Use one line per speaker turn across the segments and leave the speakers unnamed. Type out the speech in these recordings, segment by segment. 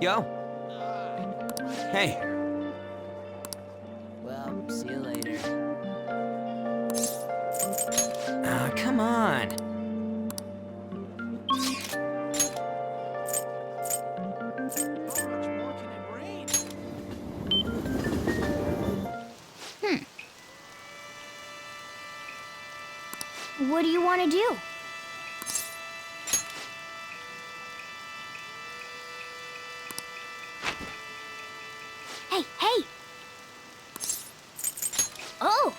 Yo. Hey.
Well, see you later.
Ah, come on.
What do you want to do? Hey, hey! Oh!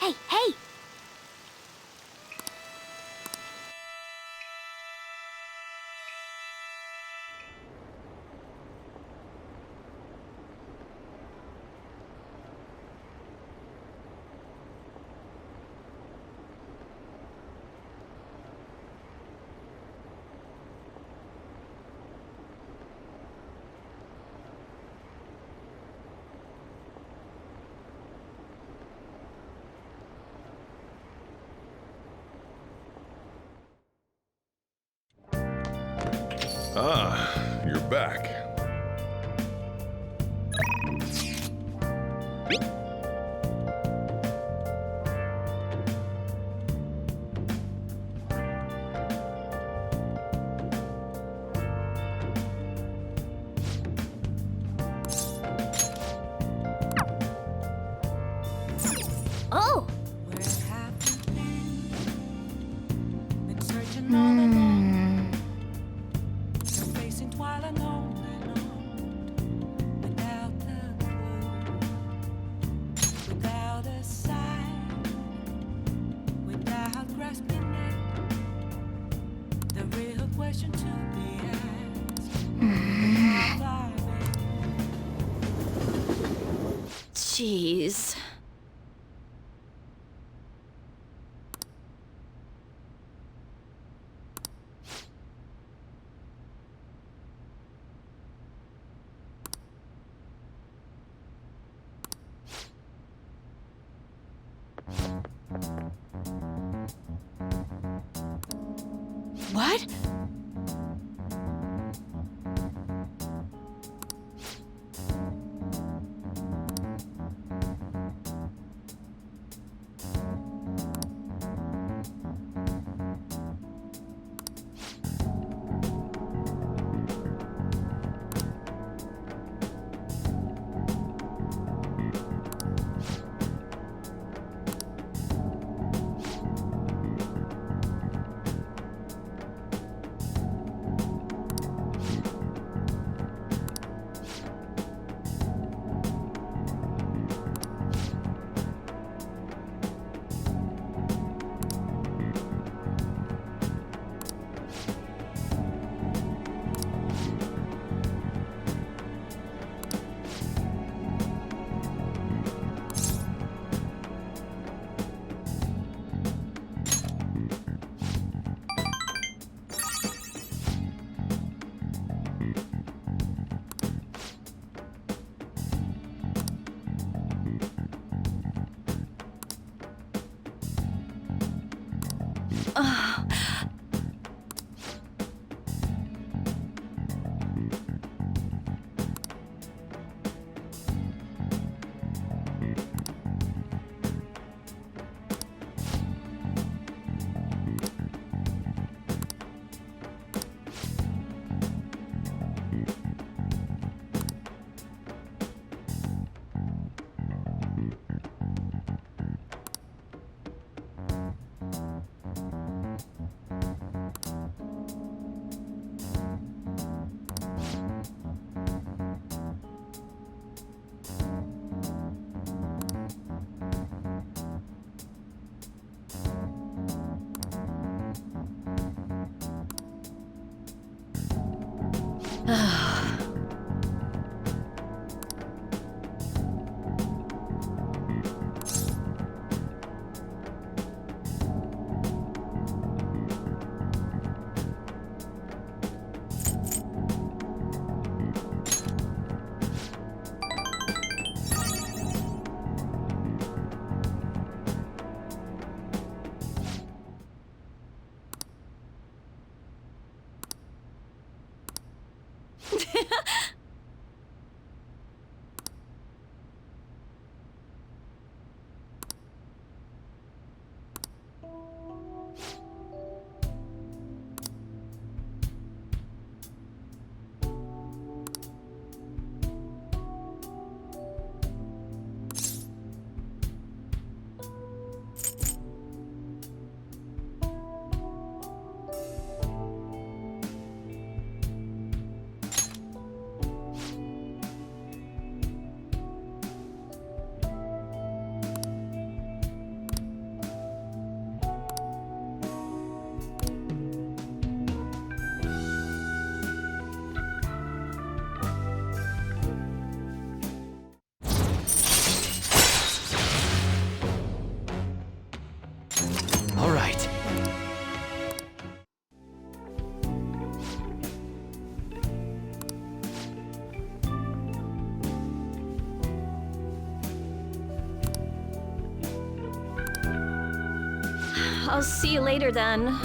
Hey, hey!
Ah, you're back.
Oh!
Jeez. What?
All right.
I'll see you later then.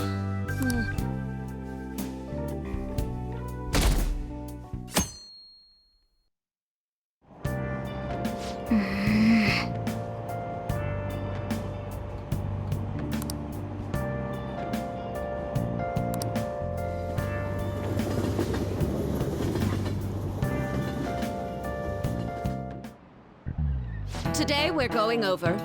Today we're going over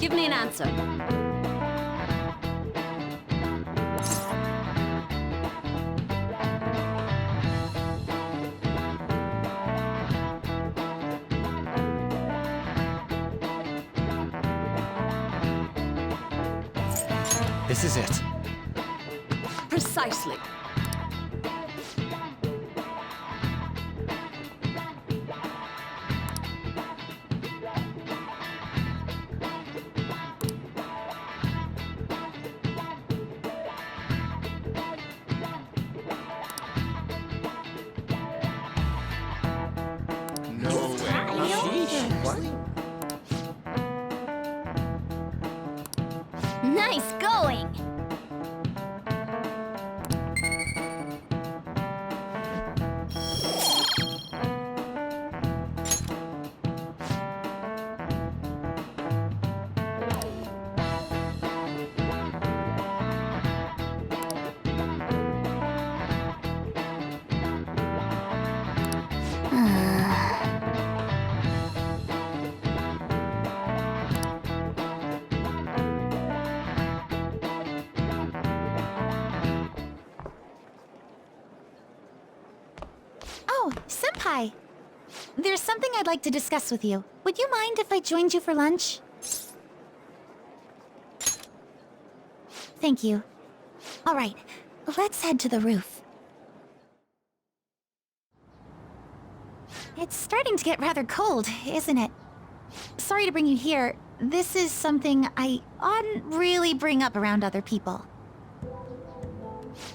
Give me an answer.
This is it.
Precisely.
No way.
Nice going.
Oh, Senpai! There's something I'd like to discuss with you. Would you mind if I joined you for lunch? Thank you. All right, let's head to the roof. It's starting to get rather cold, isn't it? Sorry to bring you here. This is something I oughtn't really bring up around other people.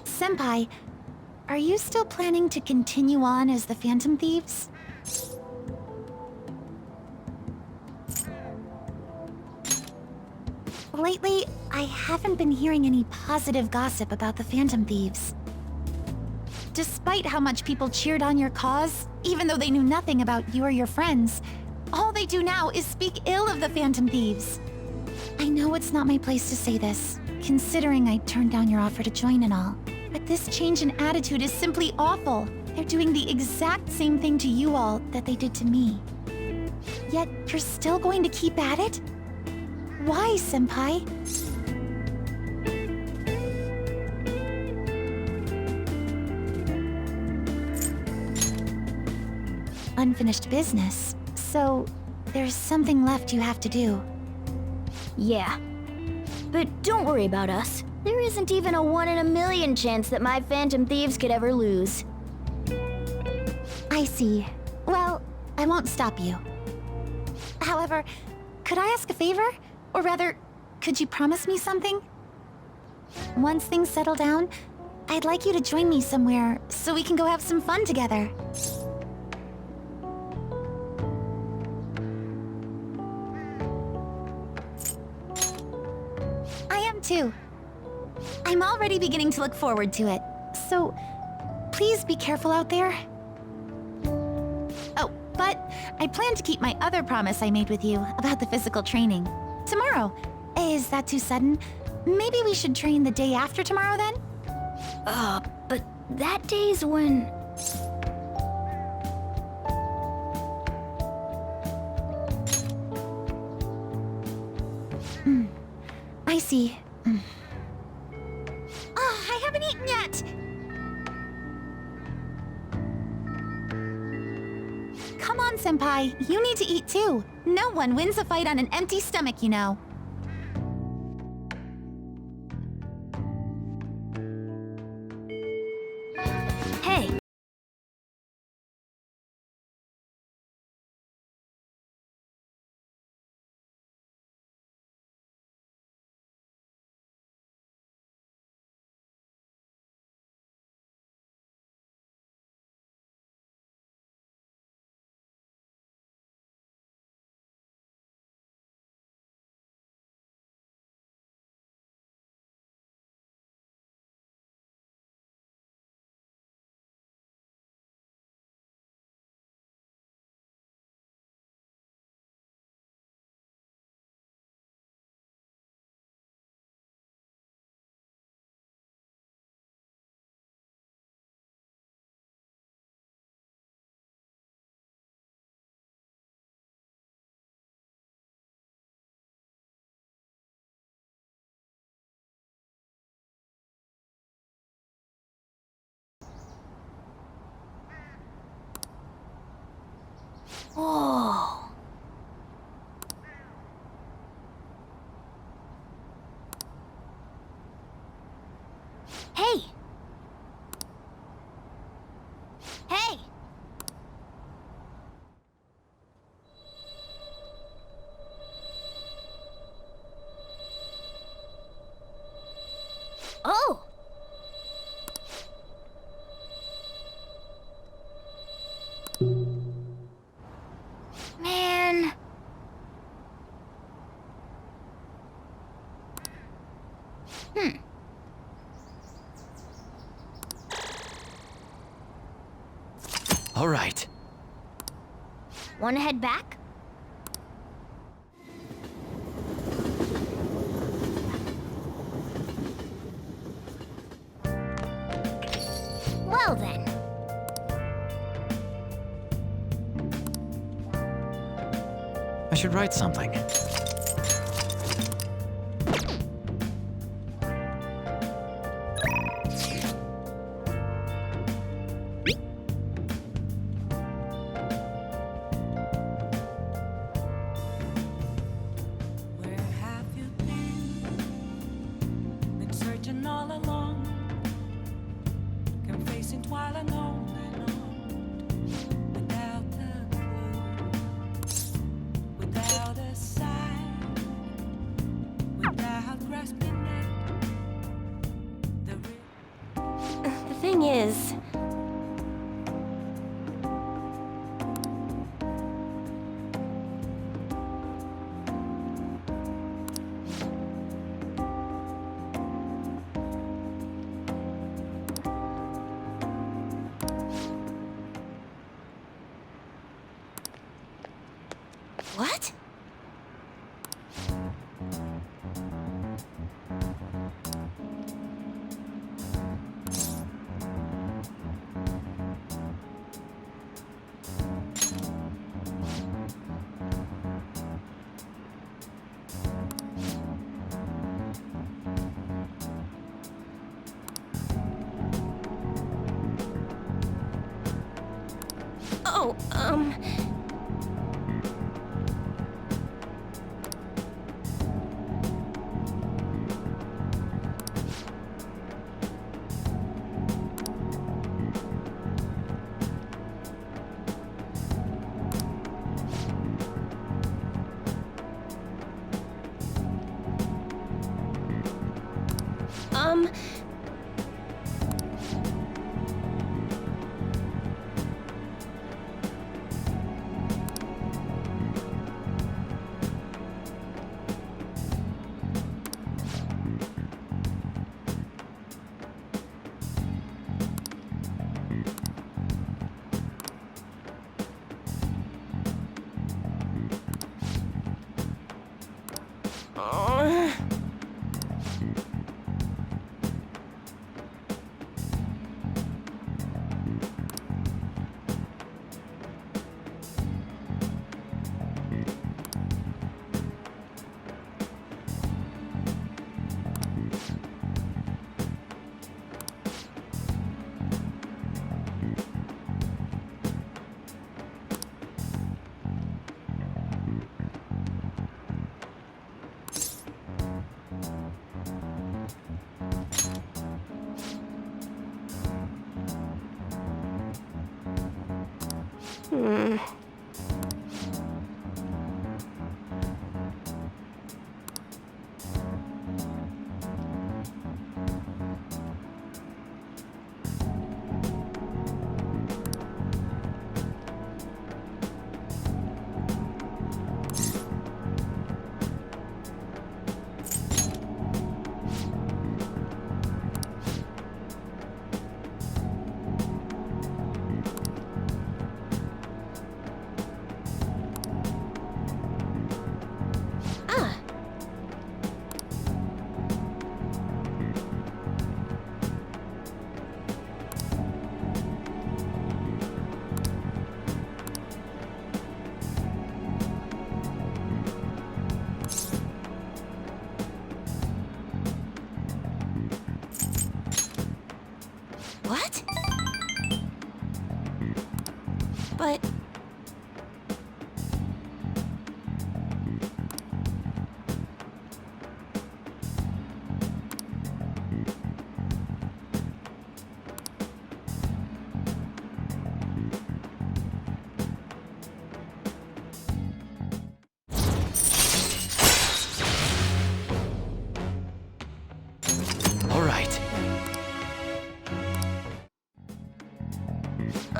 Senpai, are you still planning to continue on as the Phantom Thieves? Lately, I haven't been hearing any positive gossip about the Phantom Thieves. Despite how much people cheered on your cause, even though they knew nothing about you or your friends, all they do now is speak ill of the Phantom Thieves. I know it's not my place to say this, considering I turned down your offer to join and all. But this change in attitude is simply awful. They're doing the exact same thing to you all that they did to me. Yet you're still going to keep at it? Why, Senpai? Unfinished business. So, there's something left you have to do.
Yeah. But don't worry about us. There isn't even a 1 in a million chance that my Phantom Thieves could ever lose.
I see. Well, I won't stop you. However, could I ask a favor? Or rather, could you promise me something? Once things settle down, I'd like you to join me somewhere so we can go have some fun together. I am too. I'm already beginning to look forward to it. So, please be careful out there. Oh, but I plan to keep my other promise I made with you about the physical training. Tomorrow. Is that too sudden? Maybe we should train the day after tomorrow then?
But that day's when...
I see. I haven't eaten yet! Come on, Senpai. You need to eat too. No one wins a fight on an empty stomach, you know.
Hey! Hey! Oh! Man.
All right.
Wanna head back? Well then.
I should write something.
Where have you been? Been searching all along, confessing while alone and on, without a clue, without a sign, without grasping at
The thing is,
What?
oh, um,
What?
but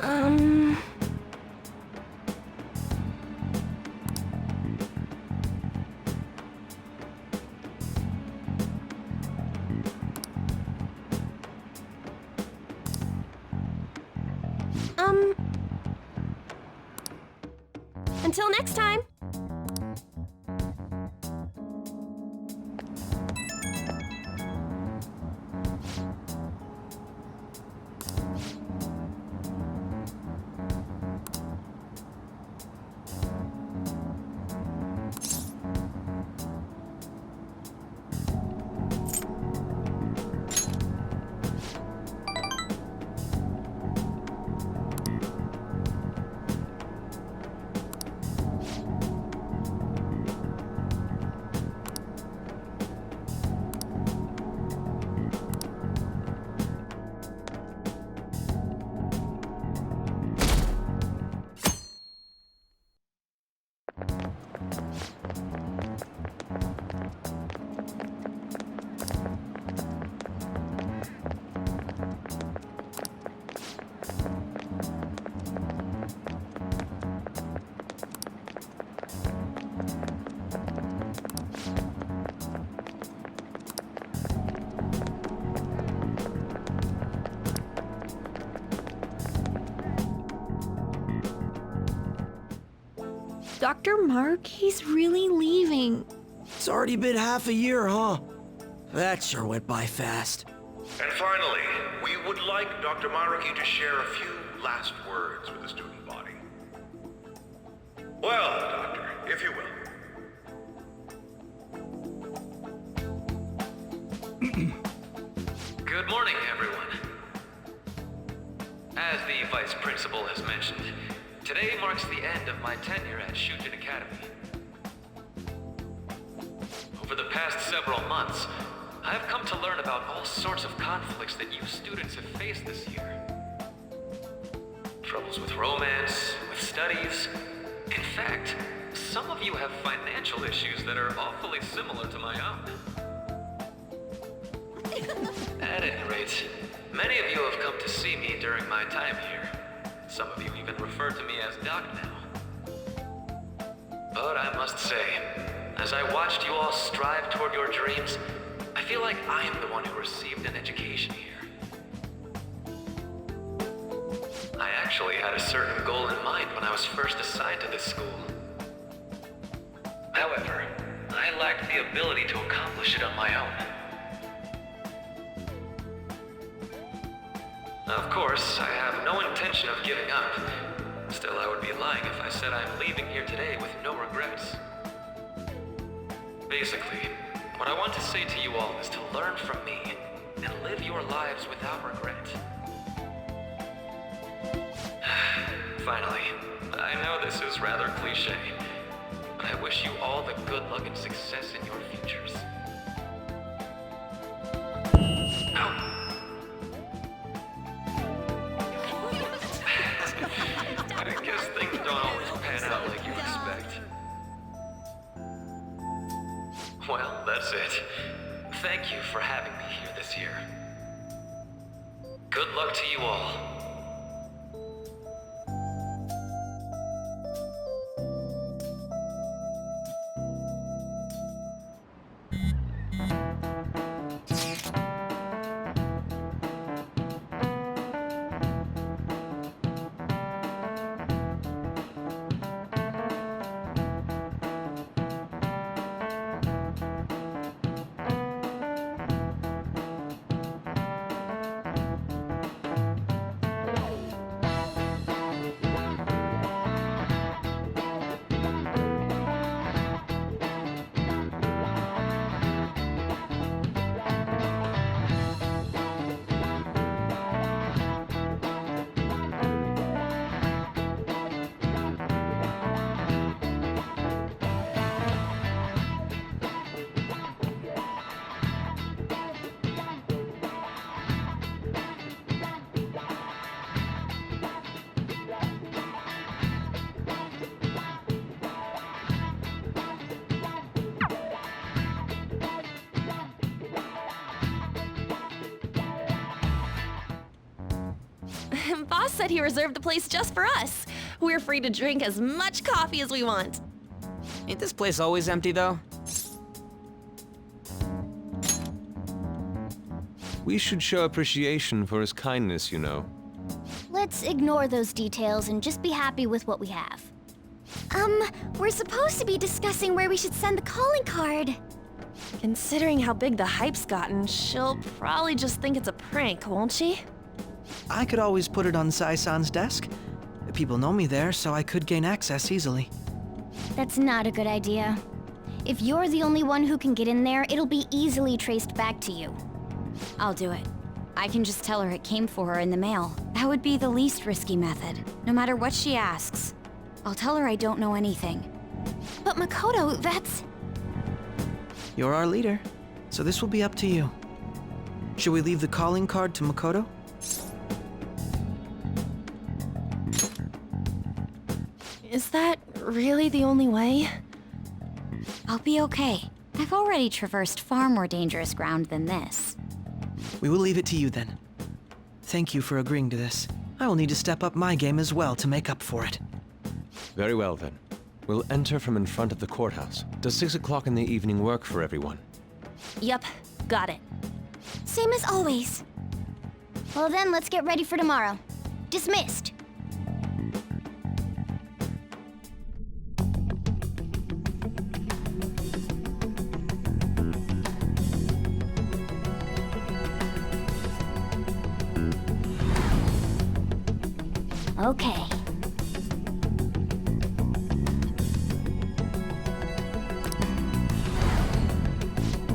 Um... Until next time. Dr. Mark, he's really leaving.
It's already been half a year, huh? That sure went by fast.
And finally, we would like Dr. Maruki to share a few last words with the student body. Well, Doctor, if you will.
Good morning, everyone. As the Vice Principal has mentioned, today marks the end of my tenure at Shujin Academy. Over the past several months, I have come to learn about all sorts of conflicts that you students have faced this year. Troubles with romance, with studies. In fact, some of you have financial issues that are awfully similar to my own. At any rate, many of you have come to see me during my time here. Some of you even refer to me as Doc now. But I must say, as I watched you all strive toward your dreams, I feel like I am the one who received an education here. I actually had a certain goal in mind when I was first assigned to this school. However, I lacked the ability to accomplish it on my own. Of course, I have no intention of giving up. Still, I would be lying if I said I'm leaving here today with no regrets. Basically, what I want to say to you all is to learn from me and live your lives without regret. Finally, I know this is rather cliche, but I wish you all the good luck and success in your futures. I guess things don't always pan out like you expect. Well, that's it. Thank you for having me here this year. Good luck to you all.
Boss said he reserved the place just for us. We're free to drink as much coffee as we want.
Ain't this place always empty, though?
We should show appreciation for his kindness, you know.
Let's ignore those details and just be happy with what we have.
We're supposed to be discussing where we should send the calling card.
Considering how big the hype's gotten, she'll probably just think it's a prank, won't she?
I could always put it on Sai-san's desk. People know me there, so I could gain access easily.
That's not a good idea. If you're the only one who can get in there, it'll be easily traced back to you.
I'll do it. I can just tell her it came for her in the mail. That would be the least risky method, no matter what she asks. I'll tell her I don't know anything.
But Makoto, that's...
You're our leader, so this will be up to you. Should we leave the calling card to Makoto?
Is that really the only way?
I'll be okay. I've already traversed far more dangerous ground than this.
We will leave it to you then. Thank you for agreeing to this. I will need to step up my game as well to make up for it.
Very well, then. We'll enter from in front of the courthouse. Does 6 o'clock in the evening work for everyone?
Yep, got it.
Same as always.
Well then, let's get ready for tomorrow. Dismissed. Okay.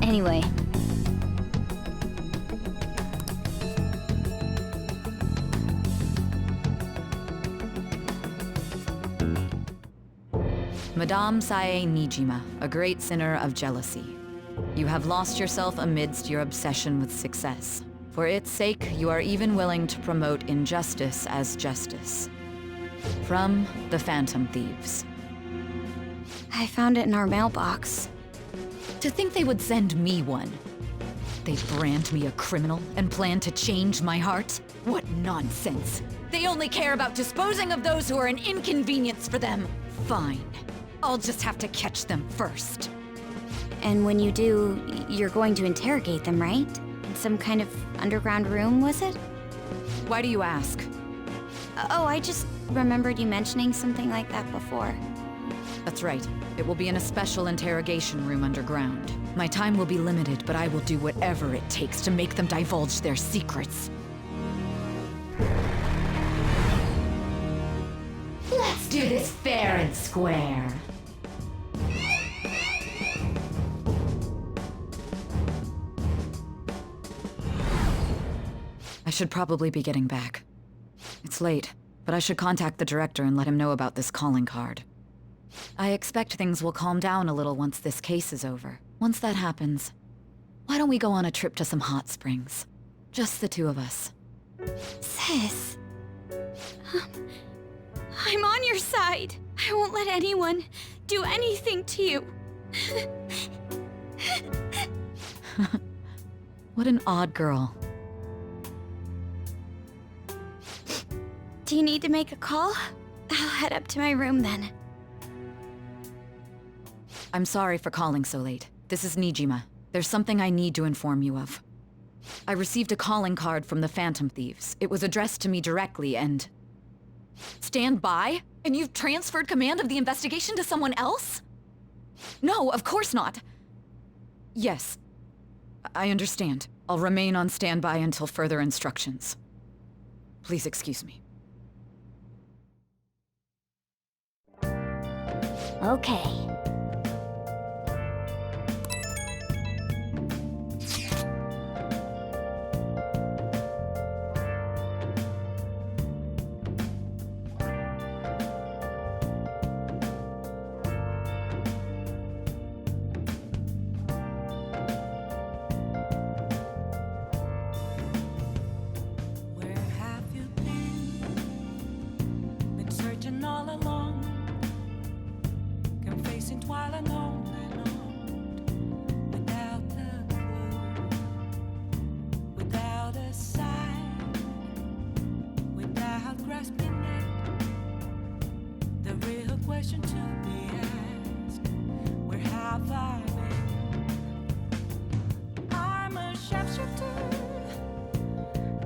Anyway.
Madame Sae Nijima, a great sinner of jealousy. You have lost yourself amidst your obsession with success. For its sake, you are even willing to promote injustice as justice. From the Phantom Thieves.
I found it in our mailbox.
To think they would send me one. They brand me a criminal and plan to change my heart? What nonsense! They only care about disposing of those who are an inconvenience for them. Fine. I'll just have to catch them first.
And when you do, you're going to interrogate them, right? In some kind of underground room, was it?
Why do you ask?
Oh, I just remembered you mentioning something like that before.
That's right. It will be in a special interrogation room underground. My time will be limited, but I will do whatever it takes to make them divulge their secrets.
Let's do this fair and square.
I should probably be getting back. It's late, but I should contact the director and let him know about this calling card. I expect things will calm down a little once this case is over. Once that happens, why don't we go on a trip to some hot springs? Just the two of us.
Sis. I'm on your side. I won't let anyone do anything to you.
What an odd girl.
Do you need to make a call? I'll head up to my room then.
I'm sorry for calling so late. This is Nijima. There's something I need to inform you of. I received a calling card from the Phantom Thieves. It was addressed to me directly and... Stand by? And you've transferred command of the investigation to someone else? No, of course not. Yes, I understand. I'll remain on standby until further instructions. Please excuse me.
Okay.
Where have you been? Been searching all along, confessing grasping it. The real question to be asked, where have I been? I'm a sharpshooter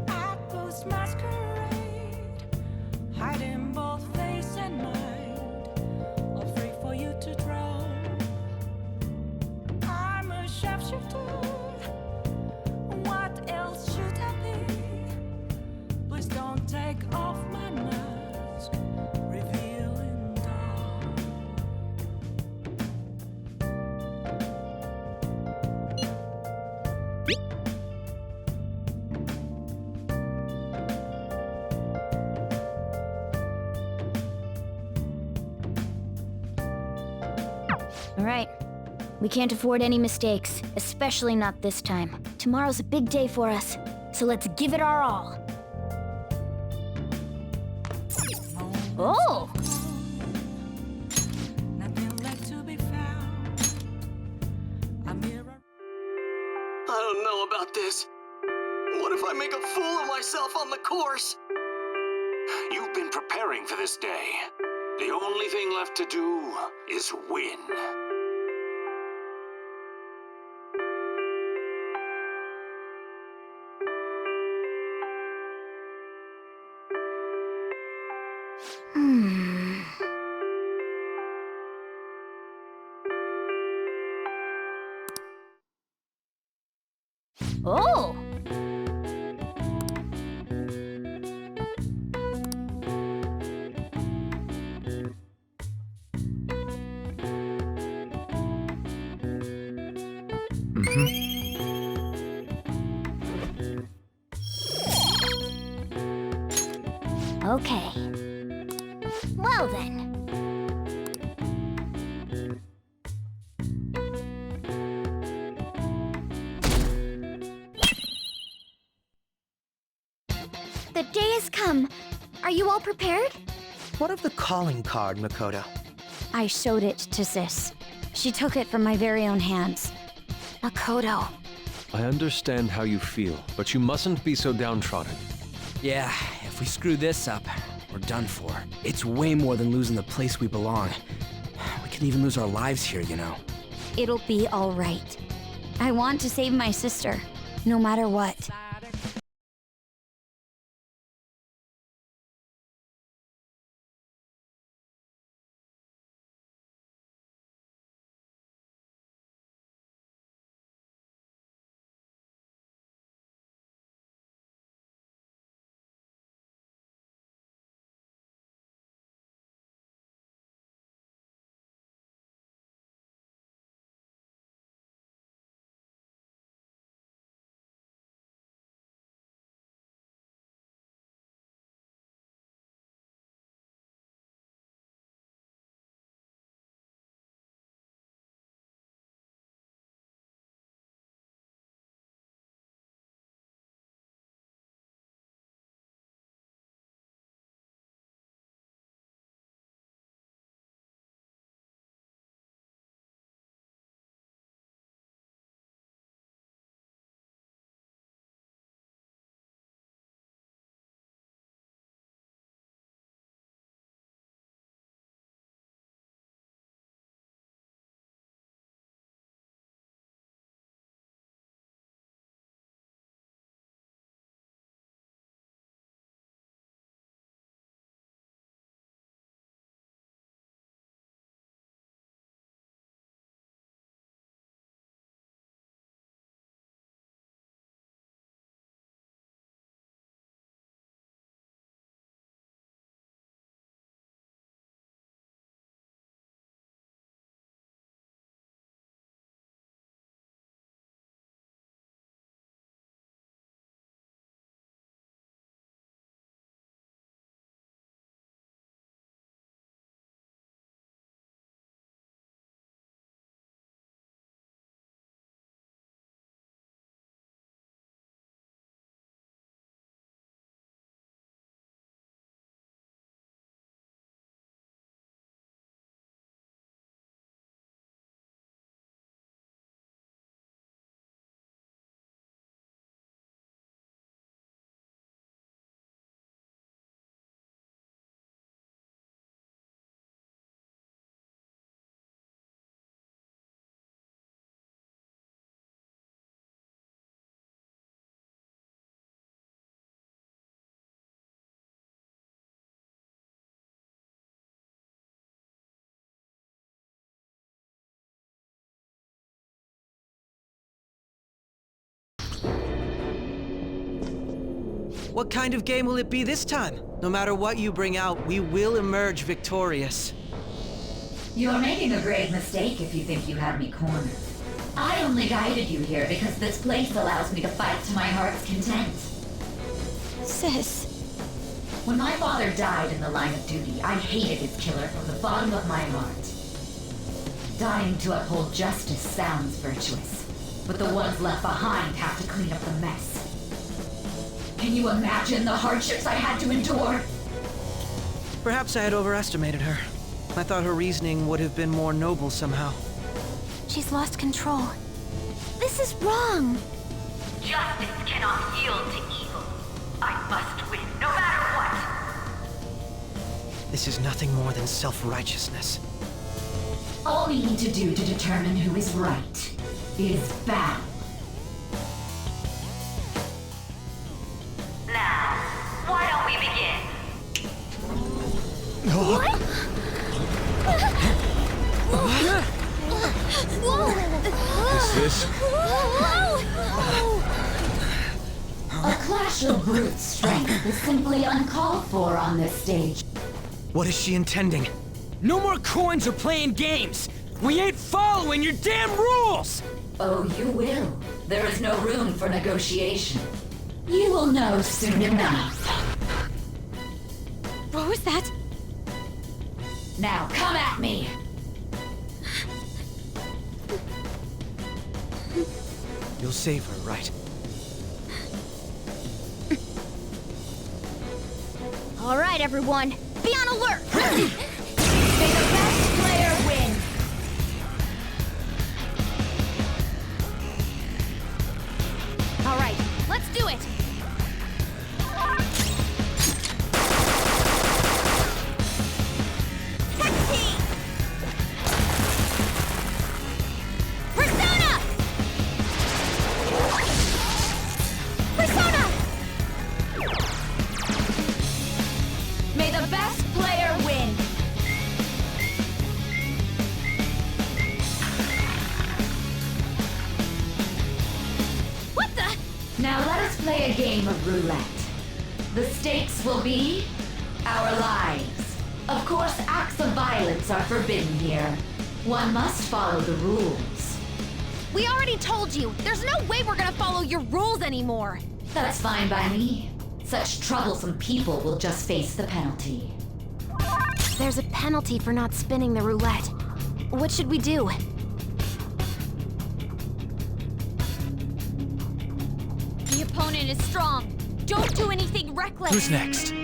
at post masquerade, hiding both face and mind, all free for you to draw. I'm a sharpshooter. What else should I be? Please don't take off my mask, revealing dark.
All right. We can't afford any mistakes, especially not this time. Tomorrow's a big day for us, so let's give it our all. Oh!
Nothing left to be found. A mirror.
I don't know about this. What if I make a fool of myself on the course?
You've been preparing for this day. The only thing left to do is win.
Oh! Okay. Well then. The day has come. Are you all prepared?
What of the calling card, Makoto?
I showed it to Sis. She took it from my very own hands.
Makoto.
I understand how you feel, but you mustn't be so downtrodden.
Yeah, if we screw this up, we're done for. It's way more than losing the place we belong. We could even lose our lives here, you know.
It'll be all right. I want to save my sister, no matter what.
What kind of game will it be this time? No matter what you bring out, we will emerge victorious.
You're making a grave mistake if you think you have me cornered. I only guided you here because this place allows me to fight to my heart's content.
Sis.
When my father died in the line of duty, I hated his killer from the bottom of my heart. Dying to uphold justice sounds virtuous, but the ones left behind have to clean up the mess. Can you imagine the hardships I had to endure?
Perhaps I had overestimated her. I thought her reasoning would have been more noble somehow.
She's lost control. This is wrong.
Justice cannot yield to evil. I must win, no matter what.
This is nothing more than self-righteousness.
All we need to do to determine who is right is battle. Now, why don't we begin?
What?
Is this?
A clash of brute strength is simply uncalled for on this stage.
What is she intending?
No more coins or playing games! We ain't following your damn rules!
Oh, you will. There is no room for negotiation. You will know soon enough.
What was that?
Now come at me!
You'll save her, right?
All right, everyone. Be on alert!
May the best player win!
All right, let's do it! Persona! Persona!
May the best player win!
What the?
Now let us play a game of roulette. The stakes will be our lives. Of course, acts of violence are forbidden here. One must follow the rules.
We already told you, there's no way we're gonna follow your rules anymore.
That's fine by me. Such troublesome people will just face the penalty.
There's a penalty for not spinning the roulette. What should we do? The opponent is strong. Don't do anything reckless.
Who's next?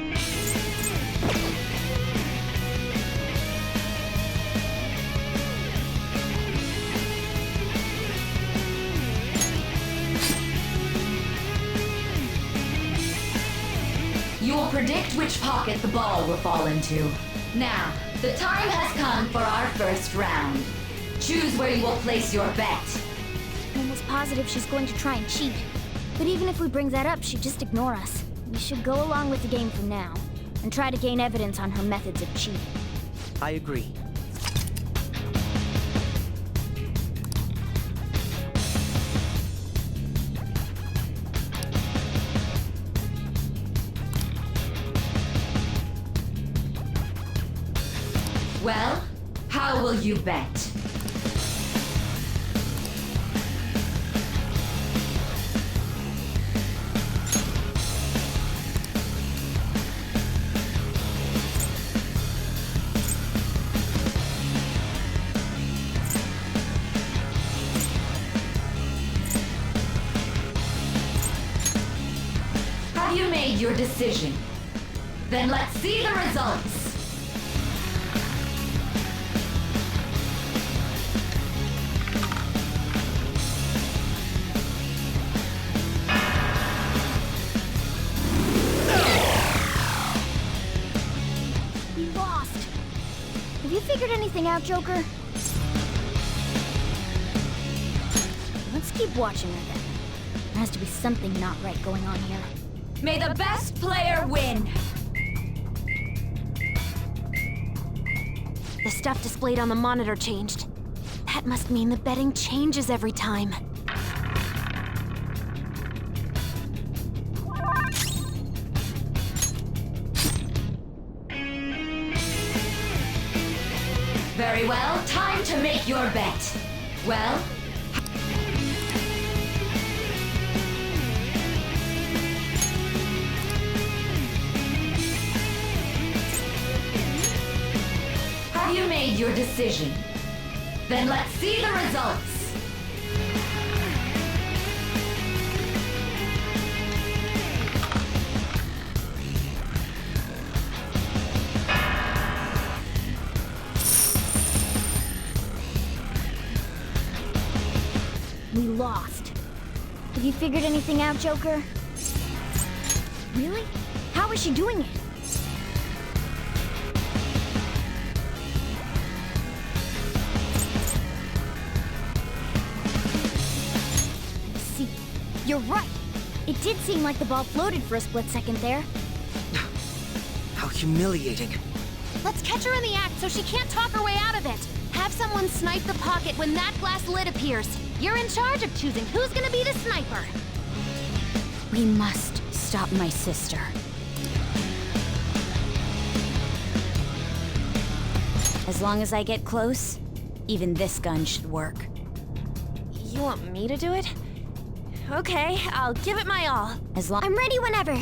You will predict which pocket the ball will fall into. Now, the time has come for our first round. Choose where you will place your bet.
I'm almost positive she's going to try and cheat. But even if we bring that up, she'd just ignore us. We should go along with the game for now, and try to gain evidence on her methods of cheating.
I agree.
Well, how will you bet? Have you made your decision? Then let's see the results.
We lost. Have you figured anything out, Joker? Let's keep watching her then. There has to be something not right going on here.
May the best player win!
The stuff displayed on the monitor changed. That must mean the betting changes every time.
Very well, time to make your bet. Well, have you made your decision? Then let's see the results.
We lost. Have you figured anything out, Joker? Really? How is she doing it? See, you're right. It did seem like the ball floated for a split second there.
How humiliating.
Let's catch her in the act so she can't talk her way out of it. Have someone snipe the pocket when that glass lid appears. You're in charge of choosing who's gonna be the sniper.
We must stop my sister. As long as I get close, even this gun should work.
You want me to do it? Okay, I'll give it my all.
As long—
I'm ready whenever.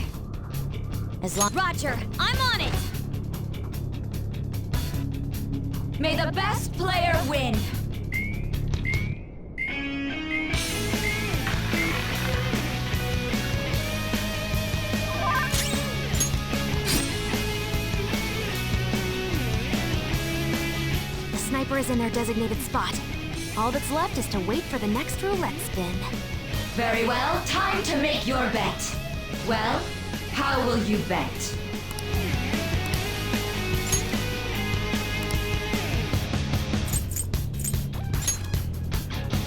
As long—
Roger, I'm on it!
May the best player win!
The sniper is in their designated spot. All that's left is to wait for the next roulette spin.
Very well, time to make your bet. Well, how will you bet?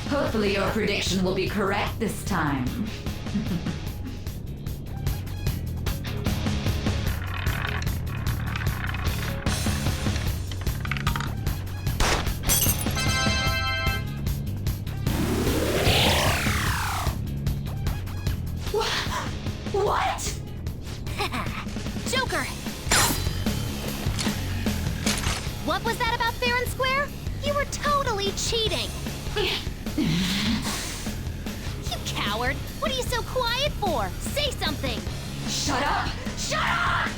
Hopefully your prediction will be correct this time. What?
Joker! What was that about fair and square? You were totally cheating! You coward! What are you so quiet for? Say something!
Shut up! Shut up!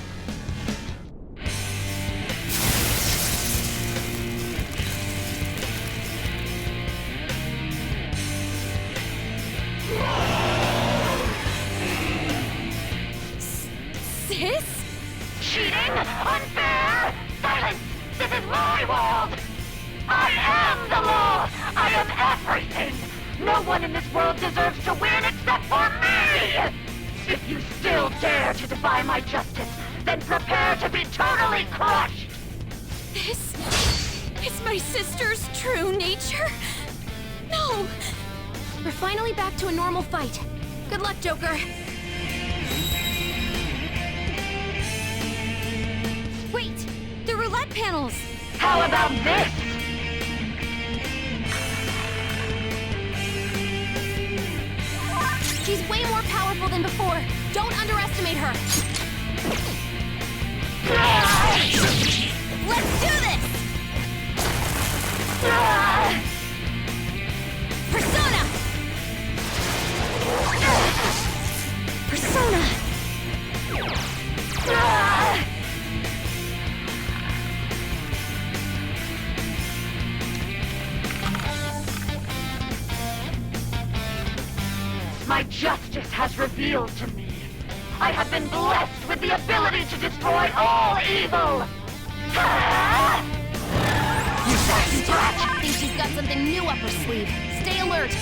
Sis?
Cheating? Unfair? Silence! This is my world! I am the law! I am everything! No one in this world deserves to win except for me! If you still dare to defy my justice, then prepare to be totally crushed!
This is my sister's true nature? No! We're finally back to a normal fight. Good luck, Joker. Wait! The roulette panels!
How about this?
She's way more powerful than before. Don't underestimate her. Let's do this! Persona! Persona!
My justice has revealed to me. I have been blessed with the ability to destroy all evil!
You sassy brat! Think she's got something new up her sleeve. Stay alert!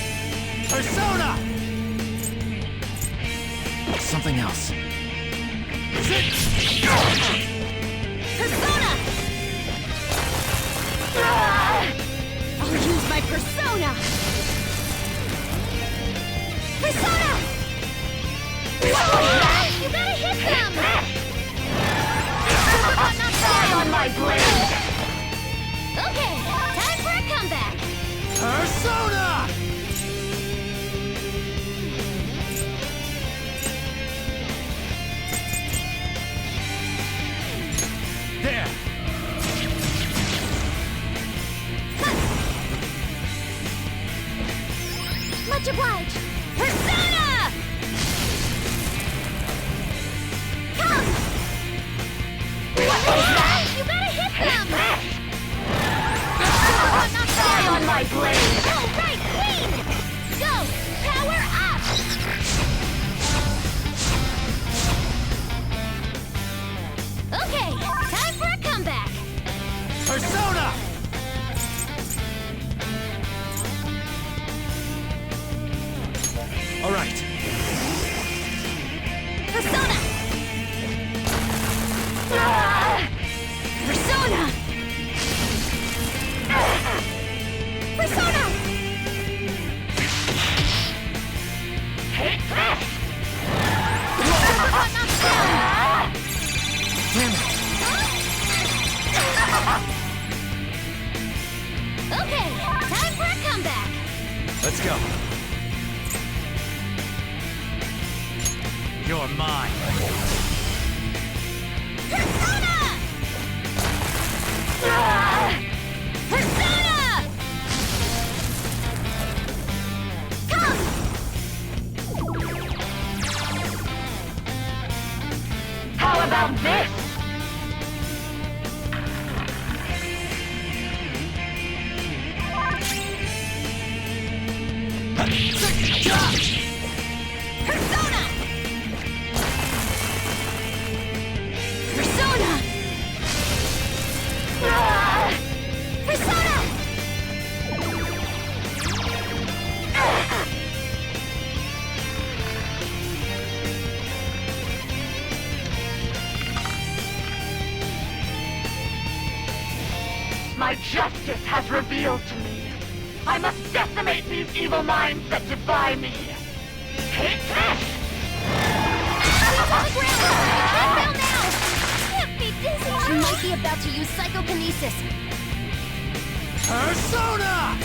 Persona! Something else.
Persona! I'll use my persona! Persona! You gotta hit them!
Die on my blade!
Okay, time for a comeback!
Persona!
Much obliged.
Persona!
Come!
What is that? You gotta hit them!
Die on my blade!
Go, right, queen! Go! Power up! Okay, time for a comeback!
Persona! All right.
Persona! Persona! Persona!
Take this!
Got knocked down!
Damn it.
Okay, time for a comeback!
Let's go. You're mine.
Persona! Persona! Come!
How about this?
Persona! Persona! Persona!
My justice has revealed to me. I must decimate these evil minds that defy me. Take this!
She's on the ground! Heartfelt now! Can't be dizzy! She might be about to use psychokinesis.
Persona!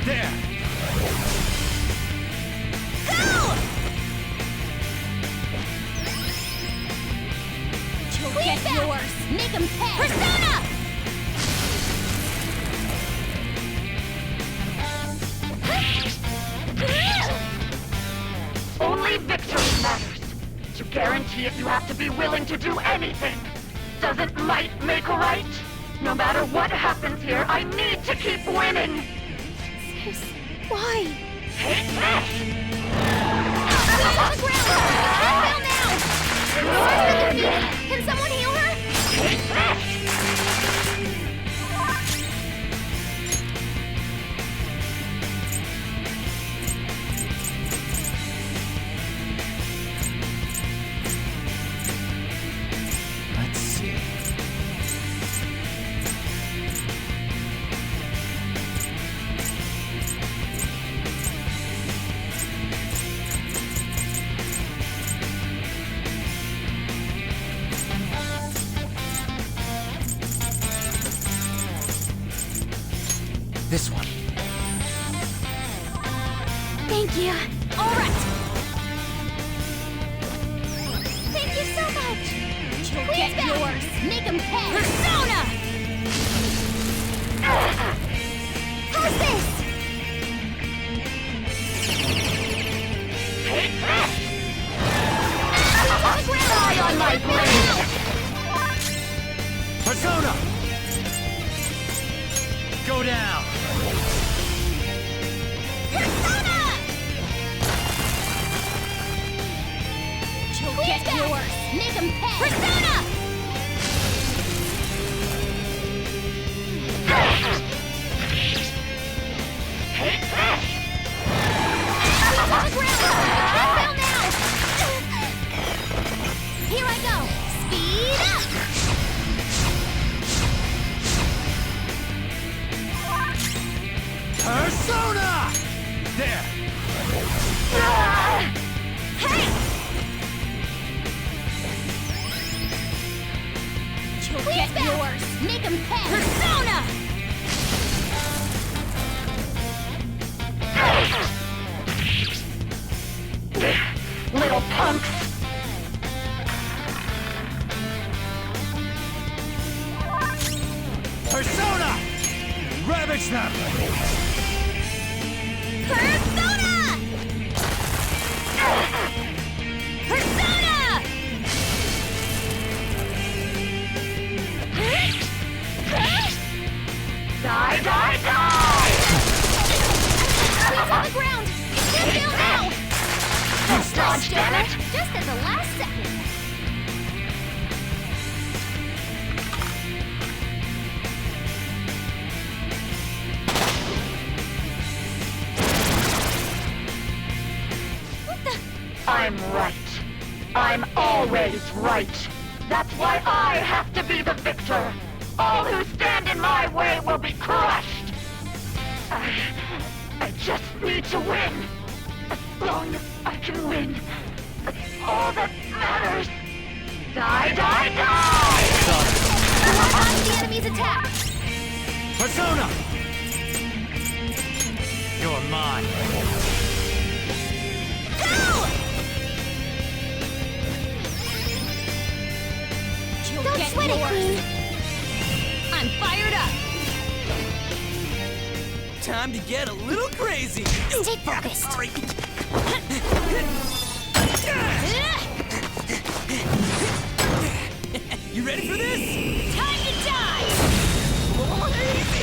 There.
Go! You'll get yours! Make him pay! Persona!
Only victory matters. To guarantee it, you have to be willing to do anything. Doesn't might make right? No matter what happens here, I need to keep winning.
Sis, why?
Take this!
She's on the ground! Heartfelt now! Sister defeated! Can someone heal her?
Take this!
Let's see.
This one.
Thank you. All right. Thank you so much. You'll get yours. Make him pay. Persona! How's this?
Take this!
On the ground!
Die on my blade!
Persona!
Go down.
Persona! You'll get yours. Make him pay. Persona!
Take this!
On the ground! Heartfelt now! Here I go! Speed up!
Persona! There.
Hey! You'll get yours! Make him pay! Persona!
Little punks!
Persona! Rev
Savage them!
Persona! Persona!
Die, die, die!
He's on the ground! Stand down now!
Don't dodge, damn it!
Just at the last second!
I'm right. I'm always right. That's why I have to be the victor. All who stand in my way will be crushed. I just need to win. As long as I can win. That's all that matters. Die, die, die!
Dodge the enemy's attack!
Persona! You're mine.
Don't sweat it, Queen! I'm fired up!
Time to get a little crazy.
Stay focused!
Sorry. You ready for this?
Time to die!
Come on, easy!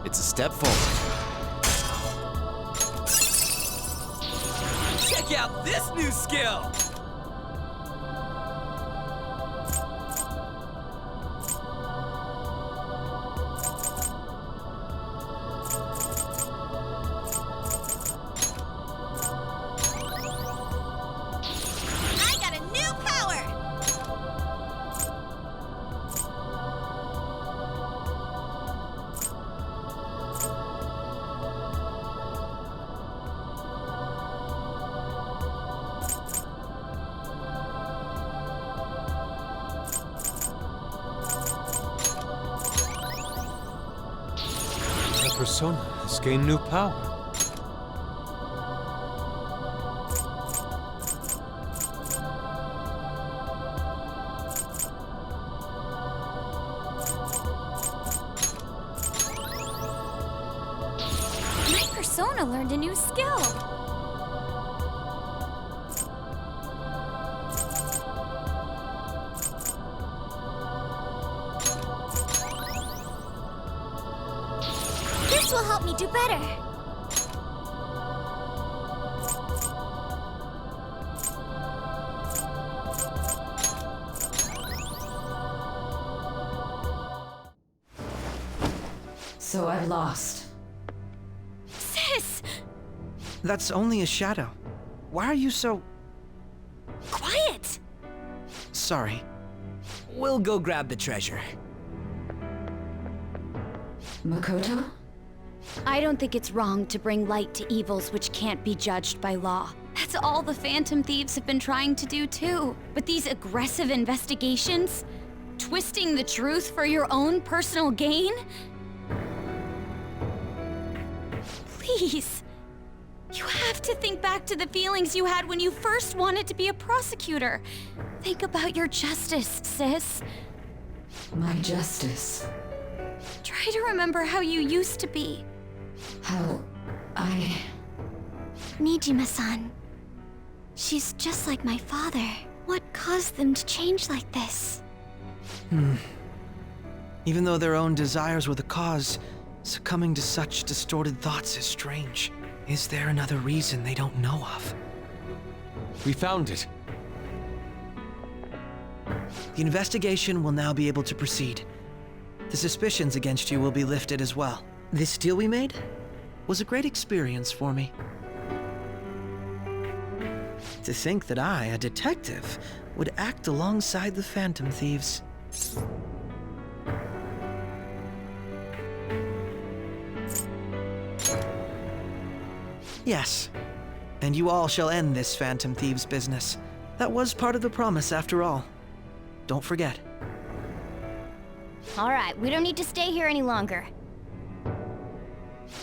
It's a step forward. Check out this new skill!
I got a new power!
The persona has gained new power.
My persona learned a new skill. This will help me do better.
So I've lost.
Sis!
That's only a shadow. Why are you so...
Quiet!
sorry?
We'll go grab the treasure.
Makoto? I don't think it's wrong to bring light to evils which can't be judged by law. That's all the Phantom Thieves have been trying to do too. But these aggressive investigations? Twisting the truth for your own personal gain? Please. You have to think back to the feelings you had when you first wanted to be a prosecutor. Think about your justice, sis.
My justice.
Try to remember how you used to be.
How I...
Nijima-san. She's just like my father. What caused them to change like this?
Even though their own desires were the cause, succumbing to such distorted thoughts is strange. Is there another reason they don't know of?
We found it.
The investigation will now be able to proceed. The suspicions against you will be lifted as well. This deal we made was a great experience for me. To think that I, a detective, would act alongside the Phantom Thieves. Yes, and you all shall end this Phantom Thieves business. That was part of the promise after all. Don't forget.
All right, we don't need to stay here any longer.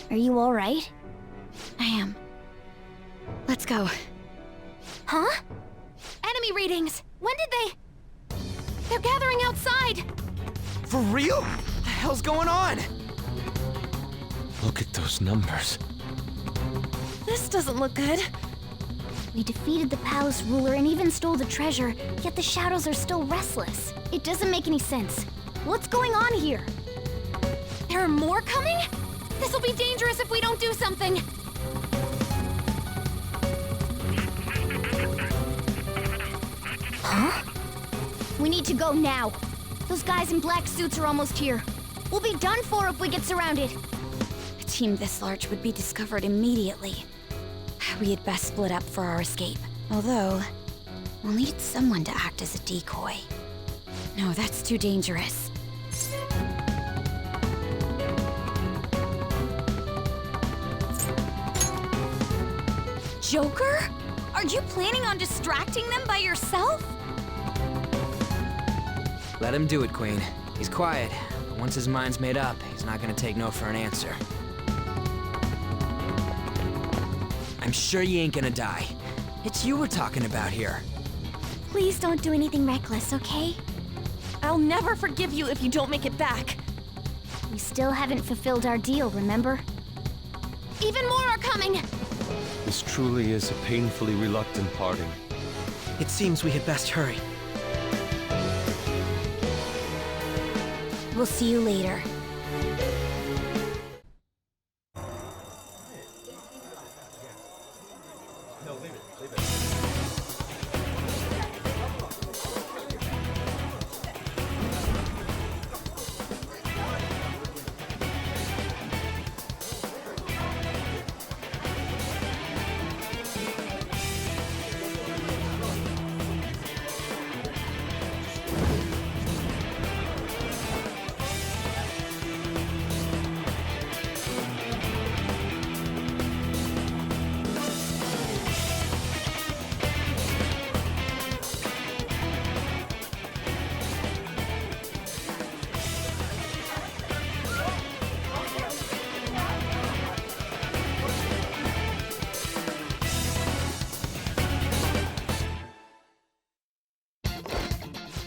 Are you all right?
I am. Let's go.
Huh? Enemy readings! When did they... They're gathering outside!
For real? What the hell's going on?
Look at those numbers.
This doesn't look good.
We defeated the palace ruler and even stole the treasure, yet the shadows are still restless. It doesn't make any sense. What's going on here?
There are more coming? This'll be dangerous if we don't do something!
Huh? We need to go now. Those guys in black suits are almost here. We'll be done for if we get surrounded.
A team this large would be discovered immediately. We had best split up for our escape. Although, we'll need someone to act as a decoy. No, that's too dangerous. Joker? Are you planning on distracting them by yourself?
Let him do it, Queen. He's quiet, but once his mind's made up, he's not gonna take no for an answer. I'm sure you ain't gonna die. It's you we're talking about here.
Please don't do anything reckless, okay?
I'll never forgive you if you don't make it back.
We still haven't fulfilled our deal, remember?
Even more are coming!
This truly is a painfully reluctant parting.
It seems we had best hurry.
We'll see you later.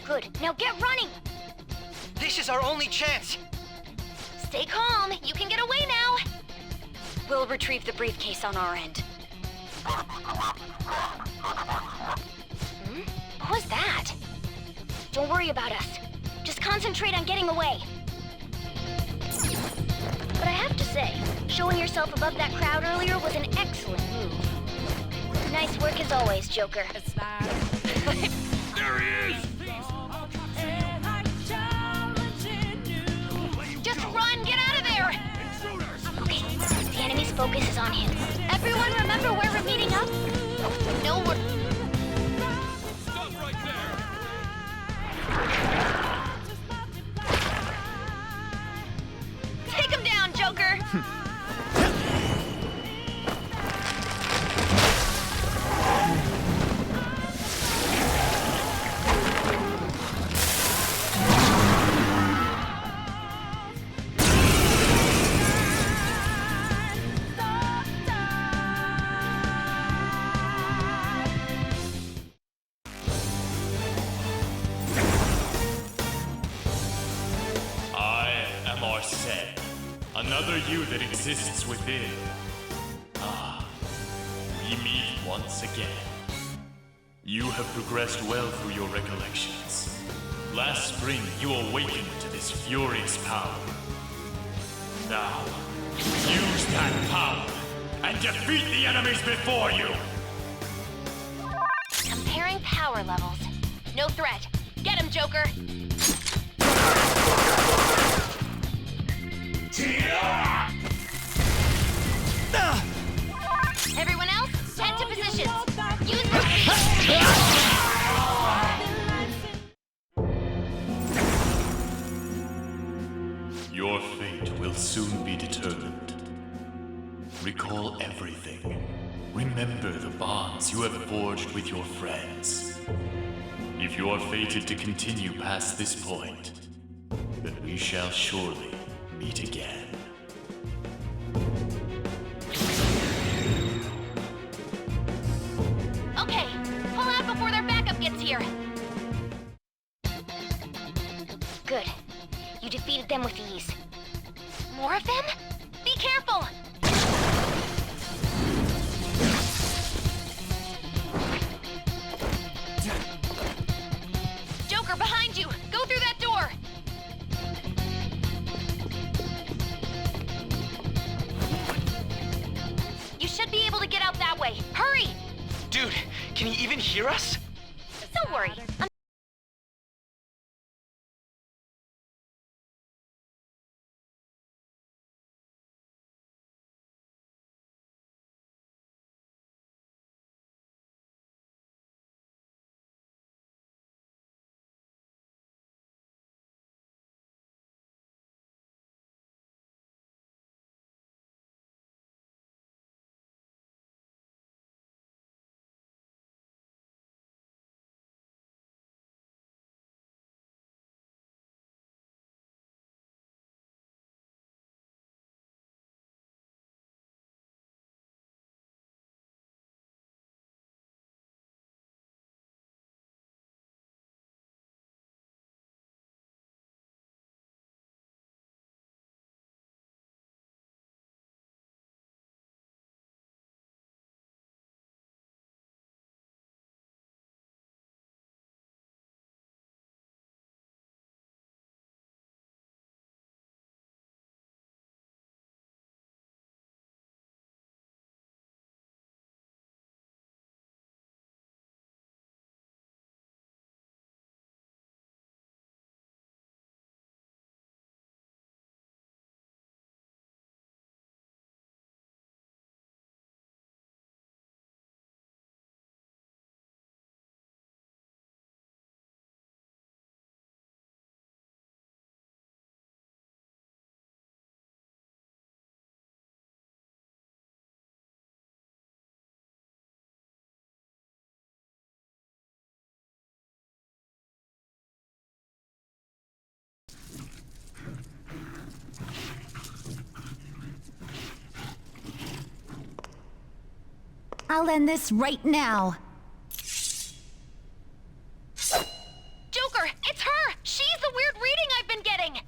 Good. Now get running!
This is our only chance!
Stay calm. You can get away now!
We'll retrieve the briefcase on our end.
What was that? Don't worry about us. Just concentrate on getting away. But I have to say, showing yourself above that crowd earlier was an excellent move. Nice work as always, Joker.
There he is!
Just run! Get out of there! Okay, the enemy's focus is on him. Everyone remember where we're meeting up? No, we're...
Stop right there!
Take him down, Joker!
Another you that exists within. Ah, we meet once again. You have progressed well through your recollections. Last spring, you awakened to this furious power. Now, use that power and defeat the enemies before you!
Comparing power levels. No threat. Get him, Joker! Everyone else, head to positions. Use the
Your fate will soon be determined. Recall everything. Remember the bonds you have forged with your friends. If you are fated to continue past this point, then we shall surely meet again.
Okay, pull out before their backup gets here. Good. You defeated them with ease. More of them? Be careful! Joker, behind you! Go through that door! You should be able to get out that way. Hurry!
Dude, can he even hear us?
Don't worry.
I'll end this right now.
Joker, it's her! She's the weird reading I've been getting!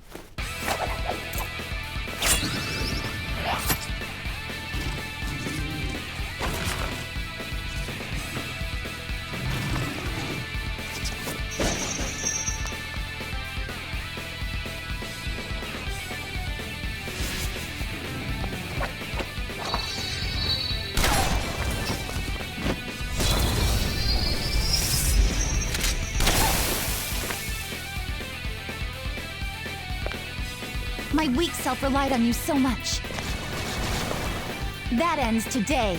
My weak self relied on you so much. That ends today.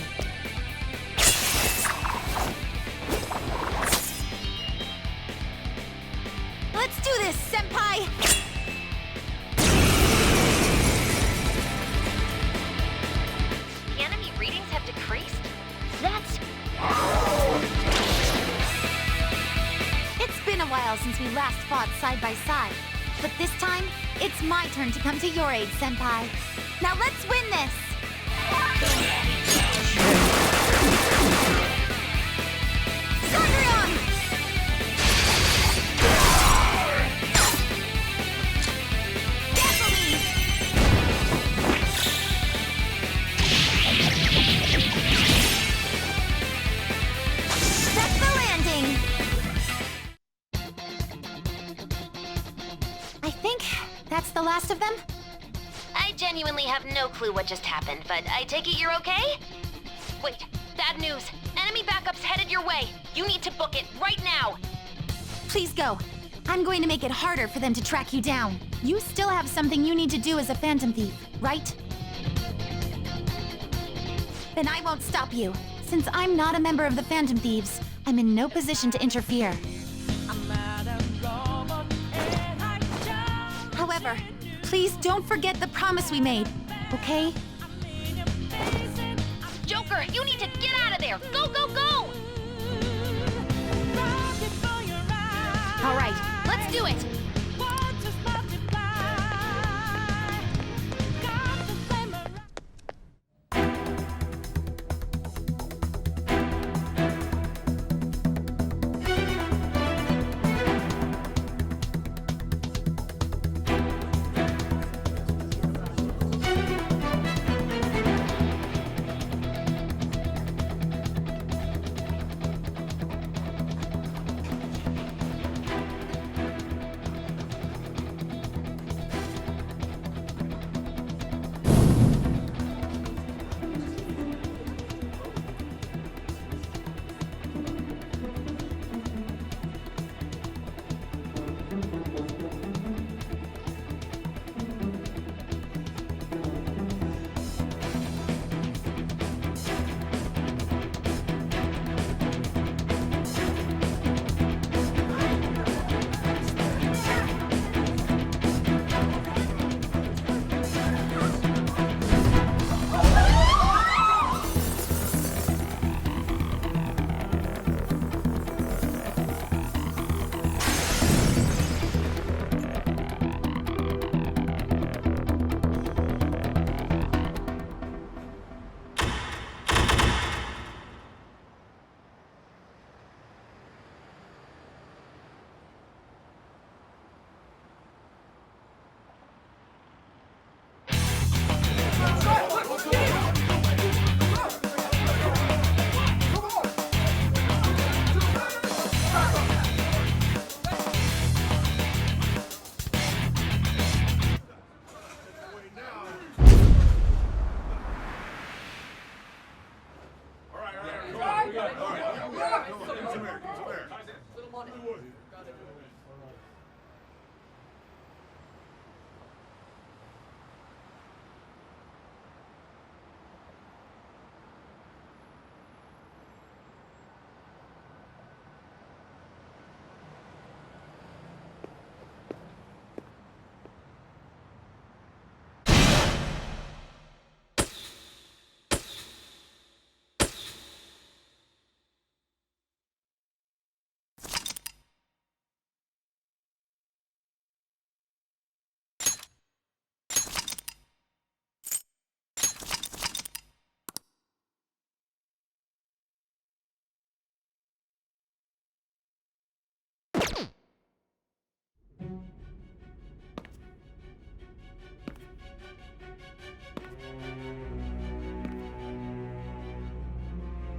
Let's do this, Senpai!
The enemy readings have decreased? That's...
It's been a while since we last fought side by side. But this time, it's my turn to come to your aid, Senpai. Now let's win this! Sargreon! Dazzle me! That's the landing! I think that's the last of them?
I genuinely have no clue what just happened, but I take it you're okay? Wait, bad news. Enemy backup's headed your way. You need to book it right now.
Please go. I'm going to make it harder for them to track you down. You still have something you need to do as a Phantom Thief, right? Then I won't stop you. Since I'm not a member of the Phantom Thieves, I'm in no position to interfere. However, please don't forget the promise we made, okay?
Joker, you need to get out of there! Go, go, go!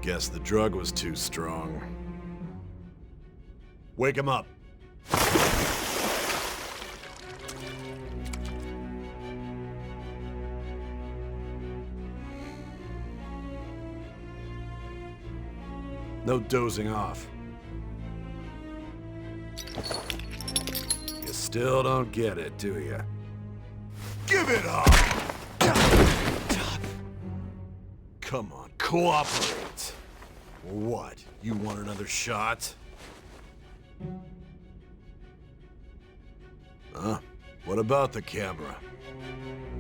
Guess the drug was too strong. Wake him up. No dozing off. You still don't get it, do you? Give it up! Come on, cooperate. What? You want another shot? Huh? What about the camera?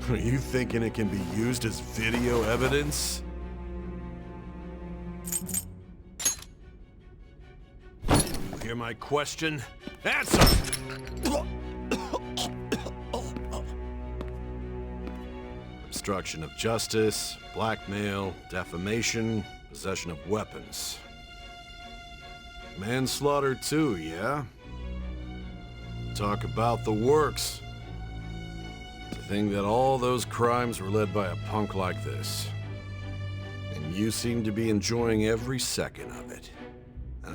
Are you thinking it can be used as video evidence? You hear my question? Answer! Obstruction of justice, blackmail, defamation, possession of weapons. Manslaughter too, yeah? Talk about the works. To think that all those crimes were led by a punk like this. And you seem to be enjoying every second of it. Huh?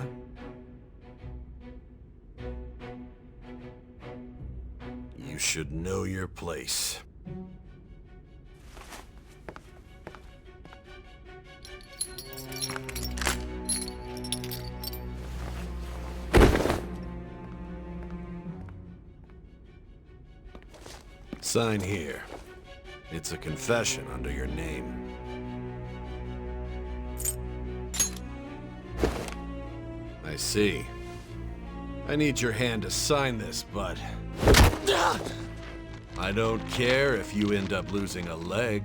You should know your place. Sign here. It's a confession under your name. I see. I need your hand to sign this, but I don't care if you end up losing a leg.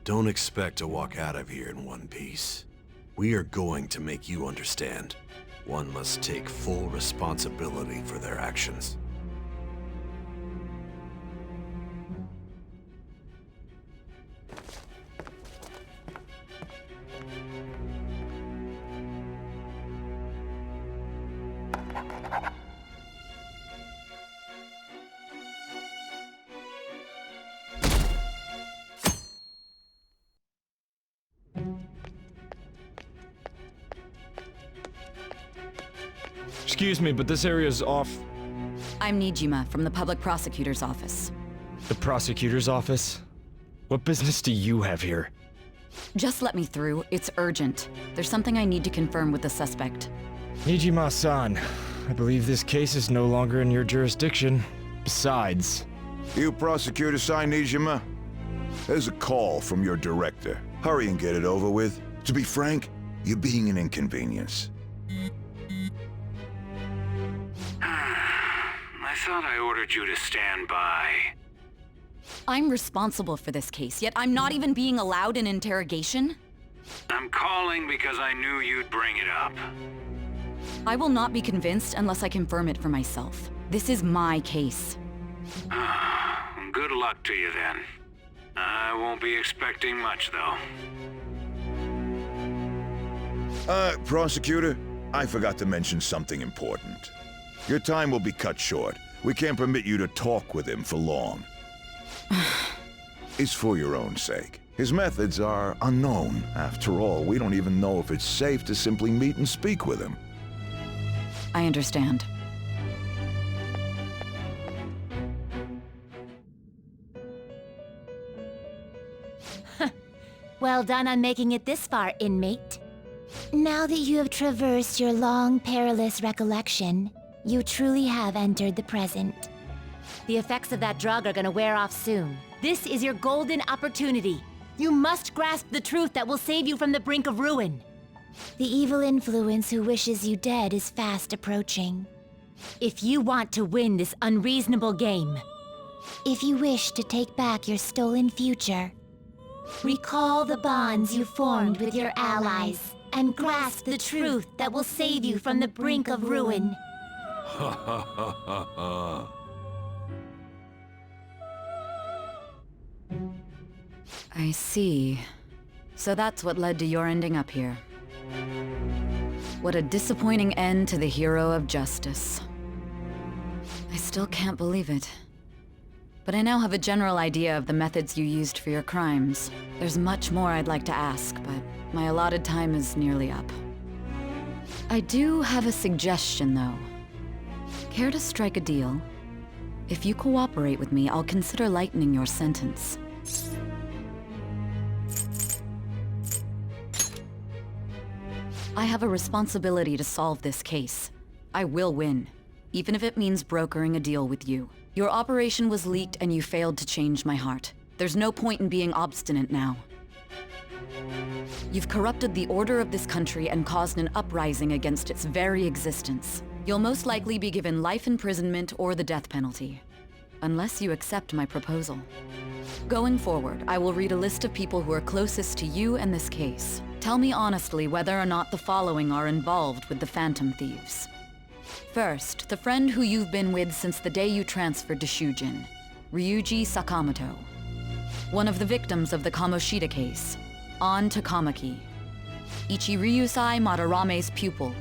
Don't expect to walk out of here in one piece. We are going to make you understand. One must take full responsibility for their actions.
Excuse me, but this area's off.
I'm Nijima from the public prosecutor's office.
The prosecutor's office? What business do you have here?
Just let me through. It's urgent. There's something I need to confirm with the suspect.
Nijima-san, I believe this case is no longer in your jurisdiction. Besides...
You prosecutor-san, Nijima? There's a call from your director. Hurry and get it over with. To be frank, you're being an inconvenience.
I thought I ordered you to stand by.
I'm responsible for this case, yet I'm not even being allowed an interrogation?
I'm calling because I knew you'd bring it up.
I will not be convinced unless I confirm it for myself. This is my case.
Good luck to you then. I won't be expecting much, though.
Prosecutor, I forgot to mention something important. Your time will be cut short. We can't permit you to talk with him for long. It's for your own sake. His methods are unknown. After all, we don't even know if it's safe to simply meet and speak with him.
I understand.
Well done on making it this far, inmate.
Now that you have traversed your long, perilous recollection, you truly have entered the present.
The effects of that drug are gonna wear off soon. This is your golden opportunity. You must grasp the truth that will save you from the brink of ruin.
The evil influence who wishes you dead is fast approaching.
If you want to win this unreasonable game,
if you wish to take back your stolen future, recall the bonds you formed with your allies and grasp the truth that will save you from the brink of ruin.
Ha ha ha ha ha.
I see. So that's what led to your ending up here. What a disappointing end to the hero of justice. I still can't believe it. But I now have a general idea of the methods you used for your crimes. There's much more I'd like to ask, but my allotted time is nearly up. I do have a suggestion, though. Care to strike a deal? If you cooperate with me, I'll consider lightening your sentence. I have a responsibility to solve this case. I will win, even if it means brokering a deal with you. Your operation was leaked and you failed to change my heart. There's no point in being obstinate now. You've corrupted the order of this country and caused an uprising against its very existence. You'll most likely be given life imprisonment or the death penalty, unless you accept my proposal. Going forward, I will read a list of people who are closest to you and this case. Tell me honestly whether or not the following are involved with the Phantom Thieves. First, the friend who you've been with since the day you transferred to Shujin, Ryuji Sakamoto. One of the victims of the Kamoshida case, An Takamaki. Ichiryusai Madarame's pupil,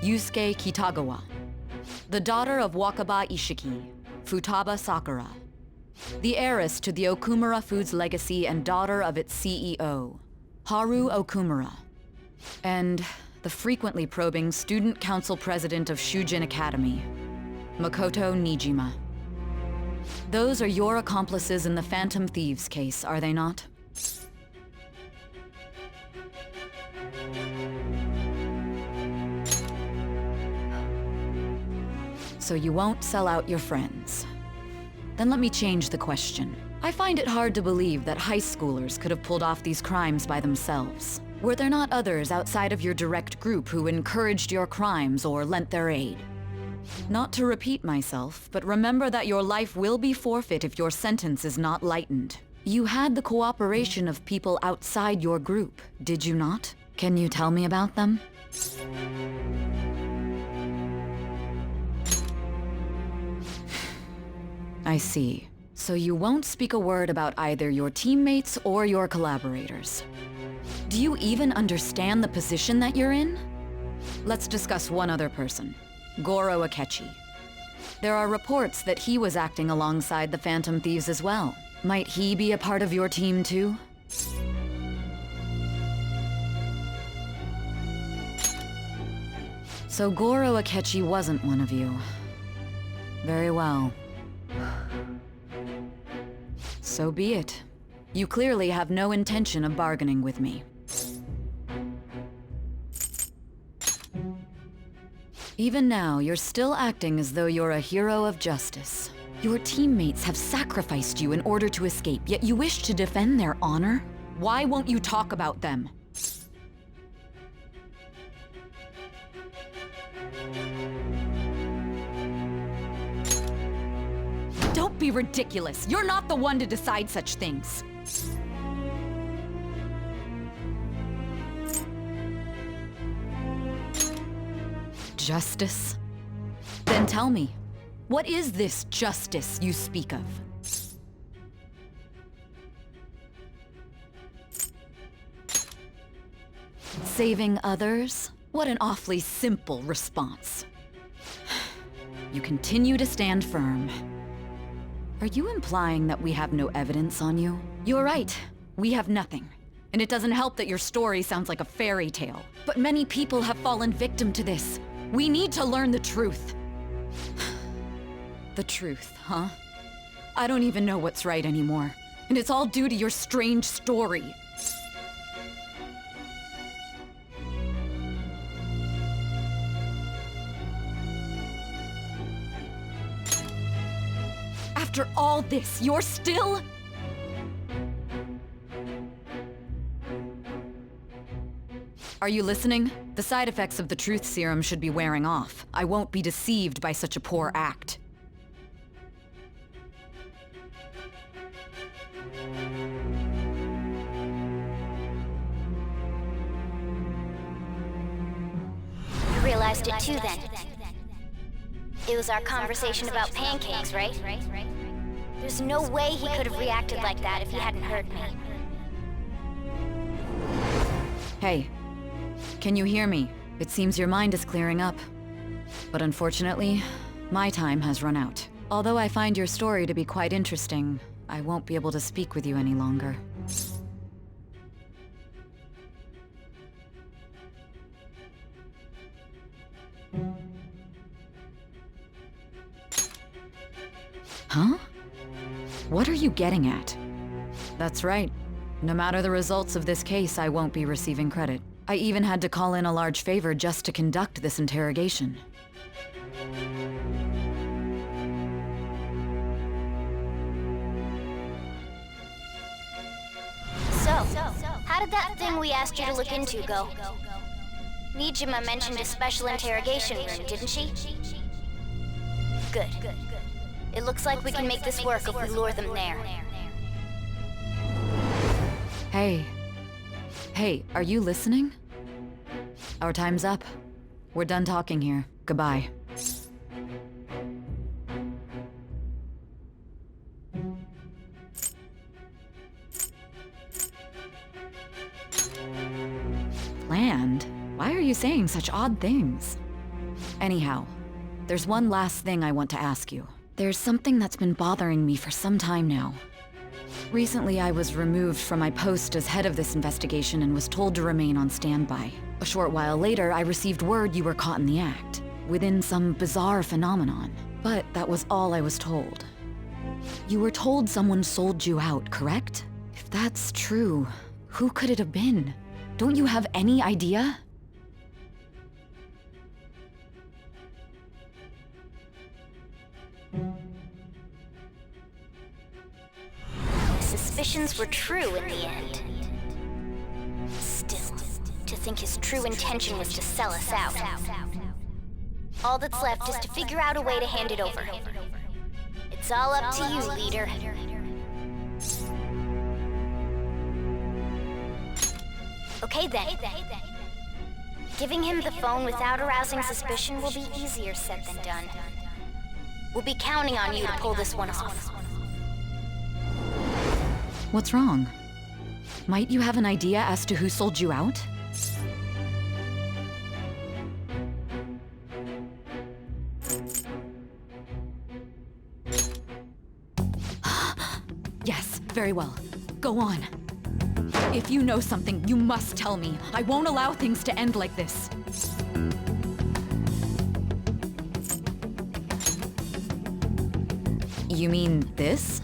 Yusuke Kitagawa. The daughter of Wakaba Ishiki, Futaba Sakura. The heiress to the Okumura Foods legacy and daughter of its CEO, Haru Okumura. And the frequently probing student council president of Shujin Academy, Makoto Nijima. Those are your accomplices in the Phantom Thieves case, are they not? So you won't sell out your friends. Then let me change the question. I find it hard to believe that high schoolers could have pulled off these crimes by themselves. Were there not others outside of your direct group who encouraged your crimes or lent their aid? Not to repeat myself, but remember that your life will be forfeit if your sentence is not lightened. You had the cooperation of people outside your group, did you not? Can you tell me about them? I see. So you won't speak a word about either your teammates or your collaborators. Do you even understand the position that you're in? Let's discuss one other person, Goro Akechi. There are reports that he was acting alongside the Phantom Thieves as well. Might he be a part of your team too? So Goro Akechi wasn't one of you. Very well. So be it. You clearly have no intention of bargaining with me. Even now, you're still acting as though you're a hero of justice. Your teammates have sacrificed you in order to escape, yet you wish to defend their honor? Why won't you talk about them? Don't be ridiculous. You're not the one to decide such things. Justice? Then tell me, what is this justice you speak of? Saving others? What an awfully simple response. You continue to stand firm. Are you implying that we have no evidence on you? You're right. We have nothing. And it doesn't help that your story sounds like a fairy tale. But many people have fallen victim to this. We need to learn the truth. The truth, huh? I don't even know what's right anymore. And it's all due to your strange story. After all this, you're still... Are you listening? The side effects of the truth serum should be wearing off. I won't be deceived by such a poor act.
You realized it too then. It was our conversation about pancakes, right? There's no way he could have reacted like that if he hadn't heard me.
Hey, can you hear me? It seems your mind is clearing up. But unfortunately, my time has run out. Although I find your story to be quite interesting, I won't be able to speak with you any longer. Huh? What are you getting at? That's right. No matter the results of this case, I won't be receiving credit. I even had to call in a large favor just to conduct this interrogation.
So, how did that thing we asked you to look into go? Nijima mentioned a special interrogation room, didn't she? Good. It looks like we can make this work if we lure them there.
Hey. Hey, are you listening? Our time's up. We're done talking here. Goodbye. Planned? Why are you saying such odd things? Anyhow, there's one last thing I want to ask you. There's something that's been bothering me for some time now. Recently, I was removed from my post as head of this investigation and was told to remain on standby. A short while later, I received word you were caught in the act, within some bizarre phenomenon. But that was all I was told. You were told someone sold you out, correct? If that's true, who could it have been? Don't you have any idea?
Suspicions were true in the end. Still, to think his true intention was to sell us out. All that's left is to figure out a way to hand it over. It's all up to you, leader. Okay then. Giving him the phone without arousing suspicion will be easier said than done. We'll be counting on you to pull this one off.
What's wrong? Might you have an idea as to who sold you out? Yes, very well. Go on. If you know something, you must tell me. I won't allow things to end like this. You mean this?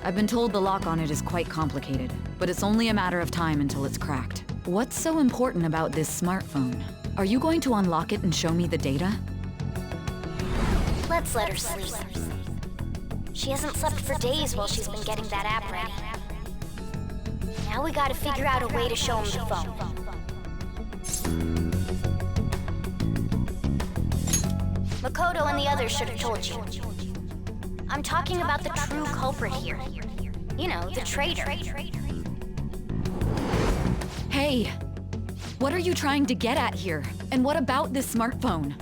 I've been told the lock on it is quite complicated, but it's only a matter of time until it's cracked. What's so important about this smartphone? Are you going to unlock it and show me the data?
Let's let her sleep. She hasn't slept for days while she's been getting that app ready. Now we gotta figure out a way to show him the phone. Makoto and the others should have told you. I'm talking about the true culprit here. You know, the traitor.
Hey! What are you trying to get at here? And what about this smartphone?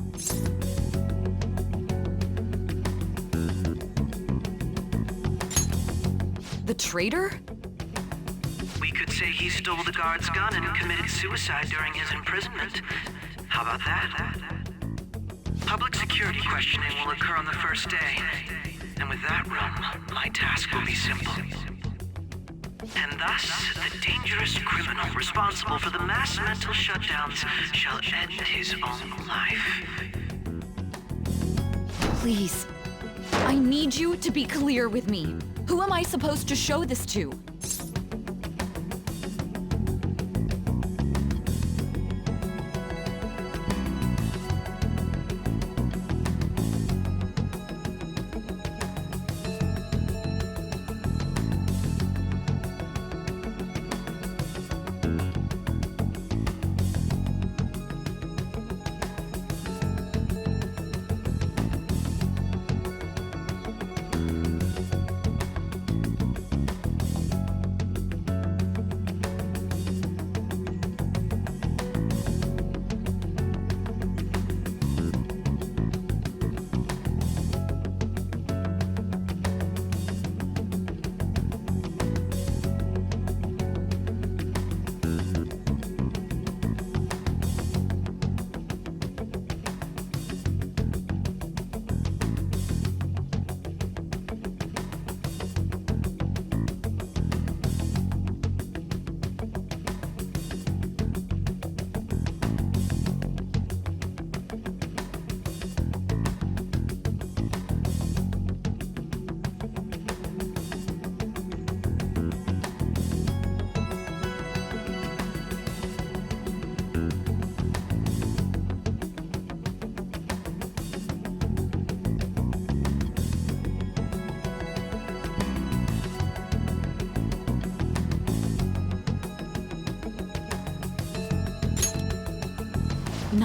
The traitor?
We could say he stole the guard's gun and committed suicide during his imprisonment. How about that? Public security questioning will occur on the first day. And with that room, my task will be simple. And thus, the dangerous criminal responsible for the mass mental shutdowns shall end his own life.
Please. I need you to be clear with me. Who am I supposed to show this to?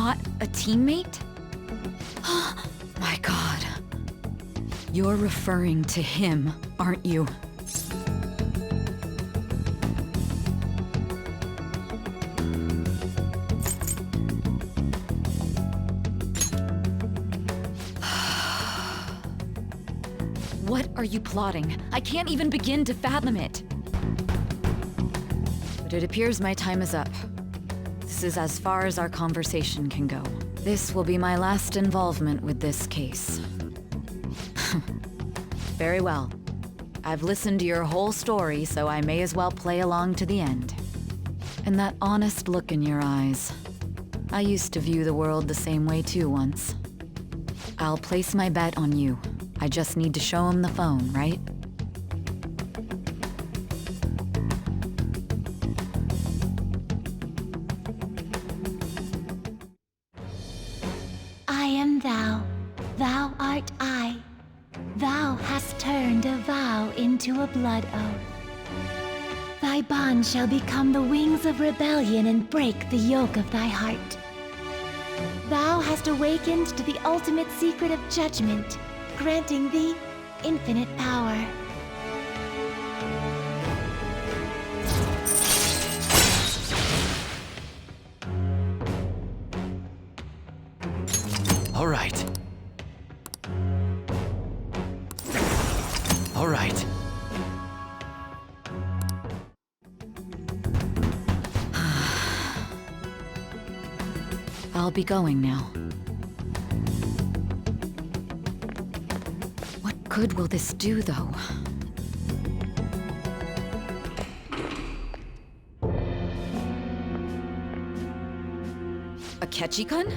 not a teammate? My god. You're referring to him, aren't you? What are you plotting? I can't even begin to fathom it. But it appears my time is up. This is as far as our conversation can go. This will be my last involvement with this case. Very well. I've listened to your whole story, so I may as well play along to the end. And that honest look in your eyes. I used to view the world the same way too once. I'll place my bet on you. I just need to show him the phone, right?
I am thou, thou art I. Thou hast turned a vow into a blood oath. Thy bond shall become the wings of rebellion and break the yoke of thy heart. Thou hast awakened to the ultimate secret of judgment, granting thee infinite power.
All right. All right.
I'll be going now. What good will this do, though? Akechi-kun?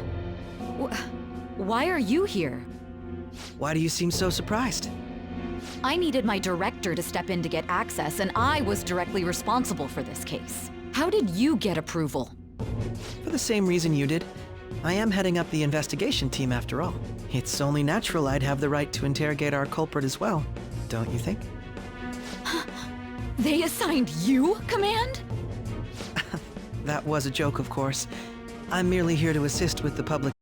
Why are you here?
Why do you seem so surprised?
I needed my director to step in to get access, and I was directly responsible for this case. How did you get approval?
For the same reason you did. I am heading up the investigation team after all. It's only natural I'd have the right to interrogate our culprit as well, don't you think?
They assigned you command?
That was a joke, of course. I'm merely here to assist with the public.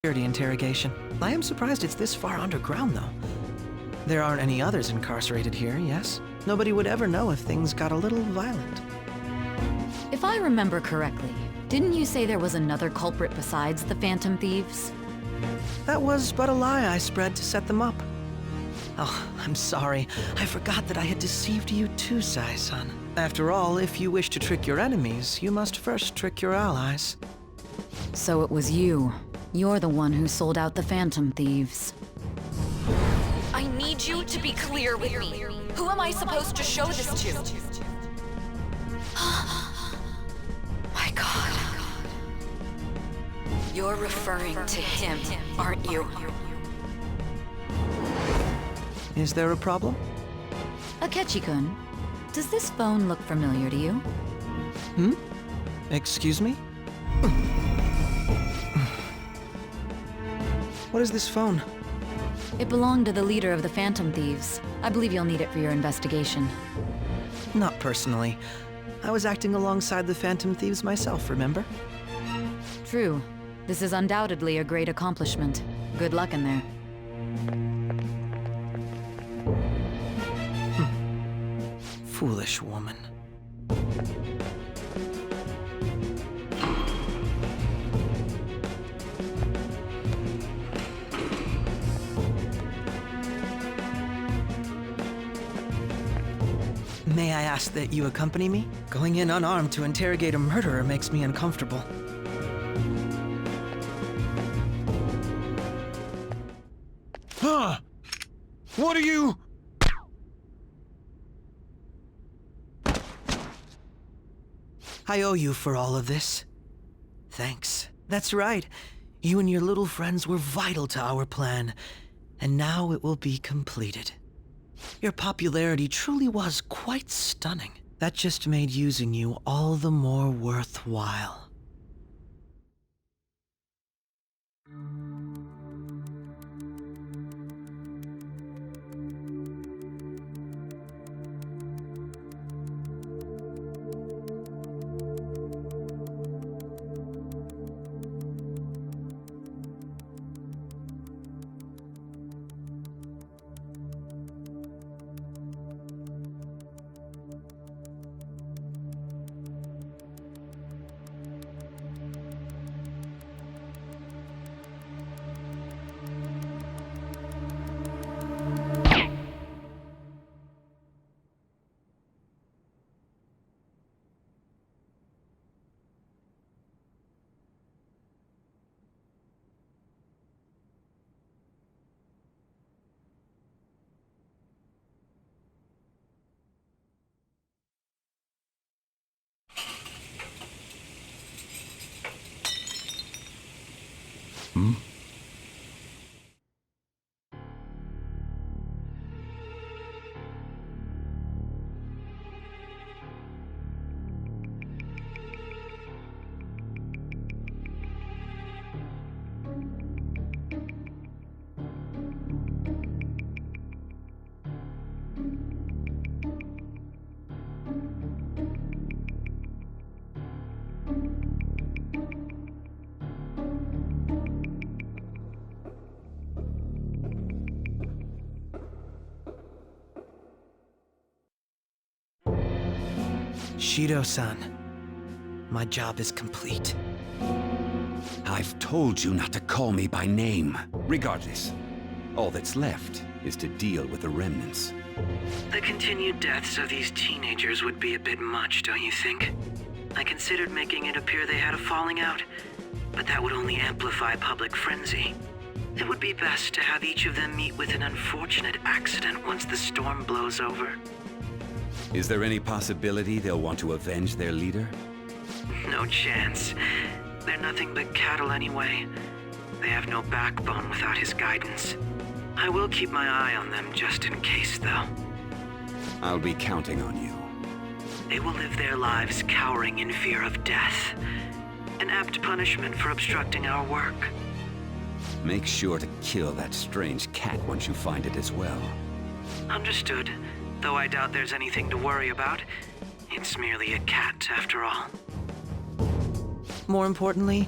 Interrogation. I am surprised it's this far underground, though. There aren't any others incarcerated here, yes? Nobody would ever know if things got a little violent.
If I remember correctly, didn't you say there was another culprit besides the Phantom Thieves?
That was but a lie I spread to set them up. Oh, I'm sorry. I forgot that I had deceived you too, Sai-san. After all, if you wish to trick your enemies, you must first trick your allies.
So it was you. You're the one who sold out the Phantom Thieves. I need you to be clear with me. Who am I supposed to show this to? My god. You're referring to him, aren't you?
Is there a problem?
Akechi-kun, does this phone look familiar to you?
Hmm? Excuse me? What is this phone?
It belonged to the leader of the Phantom Thieves. I believe you'll need it for your investigation.
Not personally. I was acting alongside the Phantom Thieves myself, remember?
True. This is undoubtedly a great accomplishment. Good luck in there.
Foolish woman. May I ask that you accompany me? Going in unarmed to interrogate a murderer makes me uncomfortable.
Huh? What are you...
I owe you for all of this. Thanks. That's right. You and your little friends were vital to our plan, and now it will be completed. Your popularity truly was quite stunning. That just made using you all the more worthwhile. Shido-san, my job is complete.
I've told you not to call me by name. Regardless, all that's left is to deal with the remnants.
The continued deaths of these teenagers would be a bit much, don't you think? I considered making it appear they had a falling out, but that would only amplify public frenzy. It would be best to have each of them meet with an unfortunate accident once the storm blows over.
Is there any possibility they'll want to avenge their leader?
No chance. They're nothing but cattle anyway. They have no backbone without his guidance. I will keep my eye on them just in case, though.
I'll be counting on you.
They will live their lives cowering in fear of death. An apt punishment for obstructing our work.
Make sure to kill that strange cat once you find it as well.
Understood. Though I doubt there's anything to worry about. It's merely a cat, after all.
More importantly,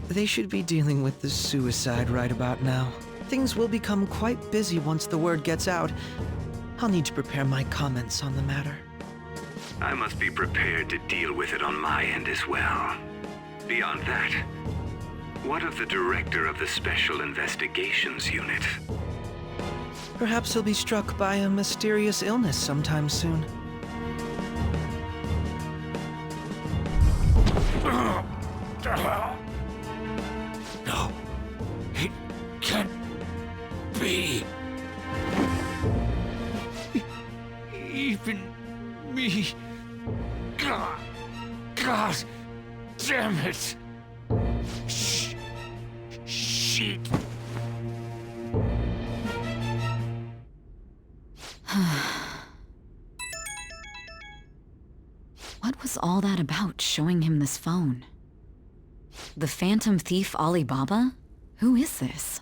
they should be dealing with the suicide right about now. Things will become quite busy once the word gets out. I'll need to prepare my comments on the matter.
I must be prepared to deal with it on my end as well. Beyond that, what of the director of the Special Investigations Unit?
Perhaps he'll be struck by a mysterious illness sometime soon.
No, it can't be. Even me. God damn it. Shit.
What was all that about, showing him this phone? The Phantom Thief Alibaba? Who is this?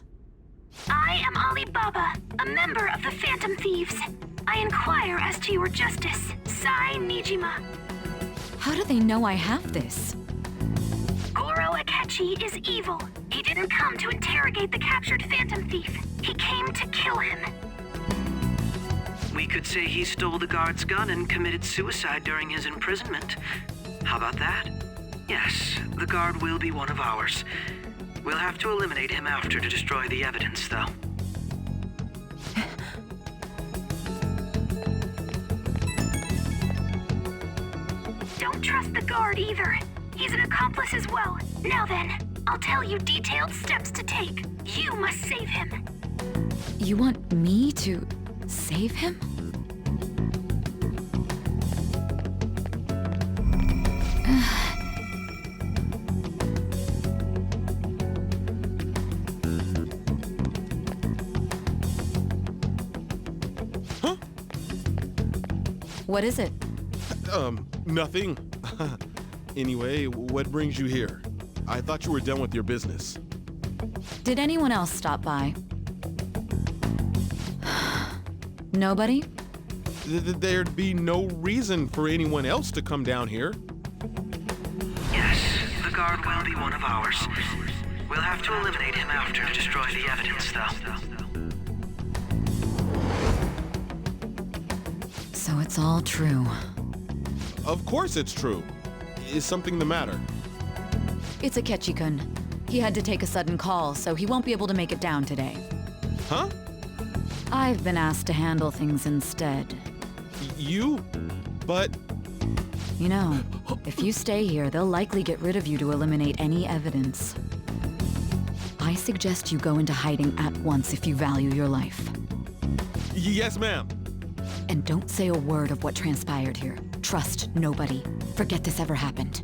I am Alibaba, a member of the Phantom Thieves. I inquire as to your justice. Sai Nijima.
How do they know I have this?
Goro Akechi is evil. He didn't come to interrogate the captured Phantom Thief. He came to kill him.
We could say he stole the guard's gun and committed suicide during his imprisonment. How about that? Yes, the guard will be one of ours. We'll have to eliminate him after to destroy the evidence, though.
Don't trust the guard either. He's an accomplice as well. Now then, I'll tell you detailed steps to take. You must save him.
You want me to save him? What is it?
Nothing. Anyway, what brings you here? I thought you were done with your business.
Did anyone else stop by? Nobody?
There'd be no reason for anyone else to come down here.
Yes, the guard will be one of ours. We'll have to eliminate him after to destroy the evidence, though.
So it's all true.
Of course it's true. Is something the matter?
It's Akechi-kun. He had to take a sudden call, so he won't be able to make it down today.
Huh?
I've been asked to handle things instead.
You? But...
You know, if you stay here, they'll likely get rid of you to eliminate any evidence. I suggest you go into hiding at once if you value your life.
Yes, ma'am.
And don't say a word of what transpired here. Trust nobody. Forget this ever happened.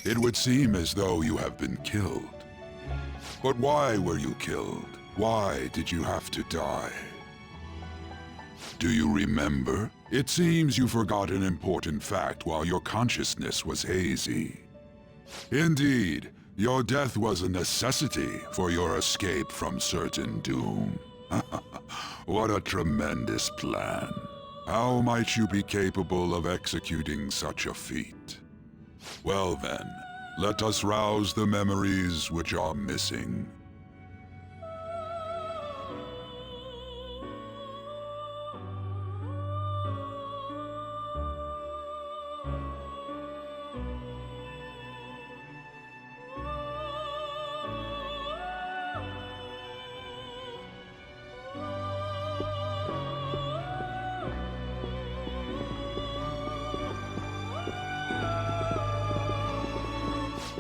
It would seem as though you have been killed. But why were you killed? Why did you have to die? Do you remember? It seems you forgot an important fact while your consciousness was hazy. Indeed, your death was a necessity for your escape from certain doom. What a tremendous plan. How might you be capable of executing such a feat? Well then, let us rouse the memories which are missing.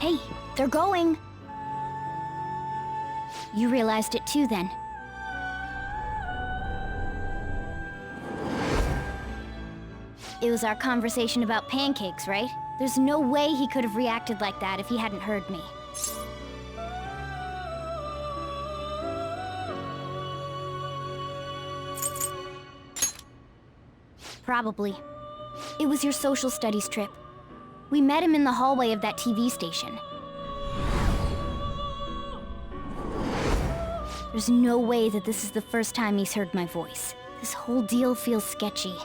Hey, they're going. You realized it too, then. It was our conversation about pancakes, right? There's no way he could have reacted like that if he hadn't heard me. Probably. It was your social studies trip. We met him in the hallway of that TV station. There's no way that this is the first time he's heard my voice. This whole deal feels sketchy.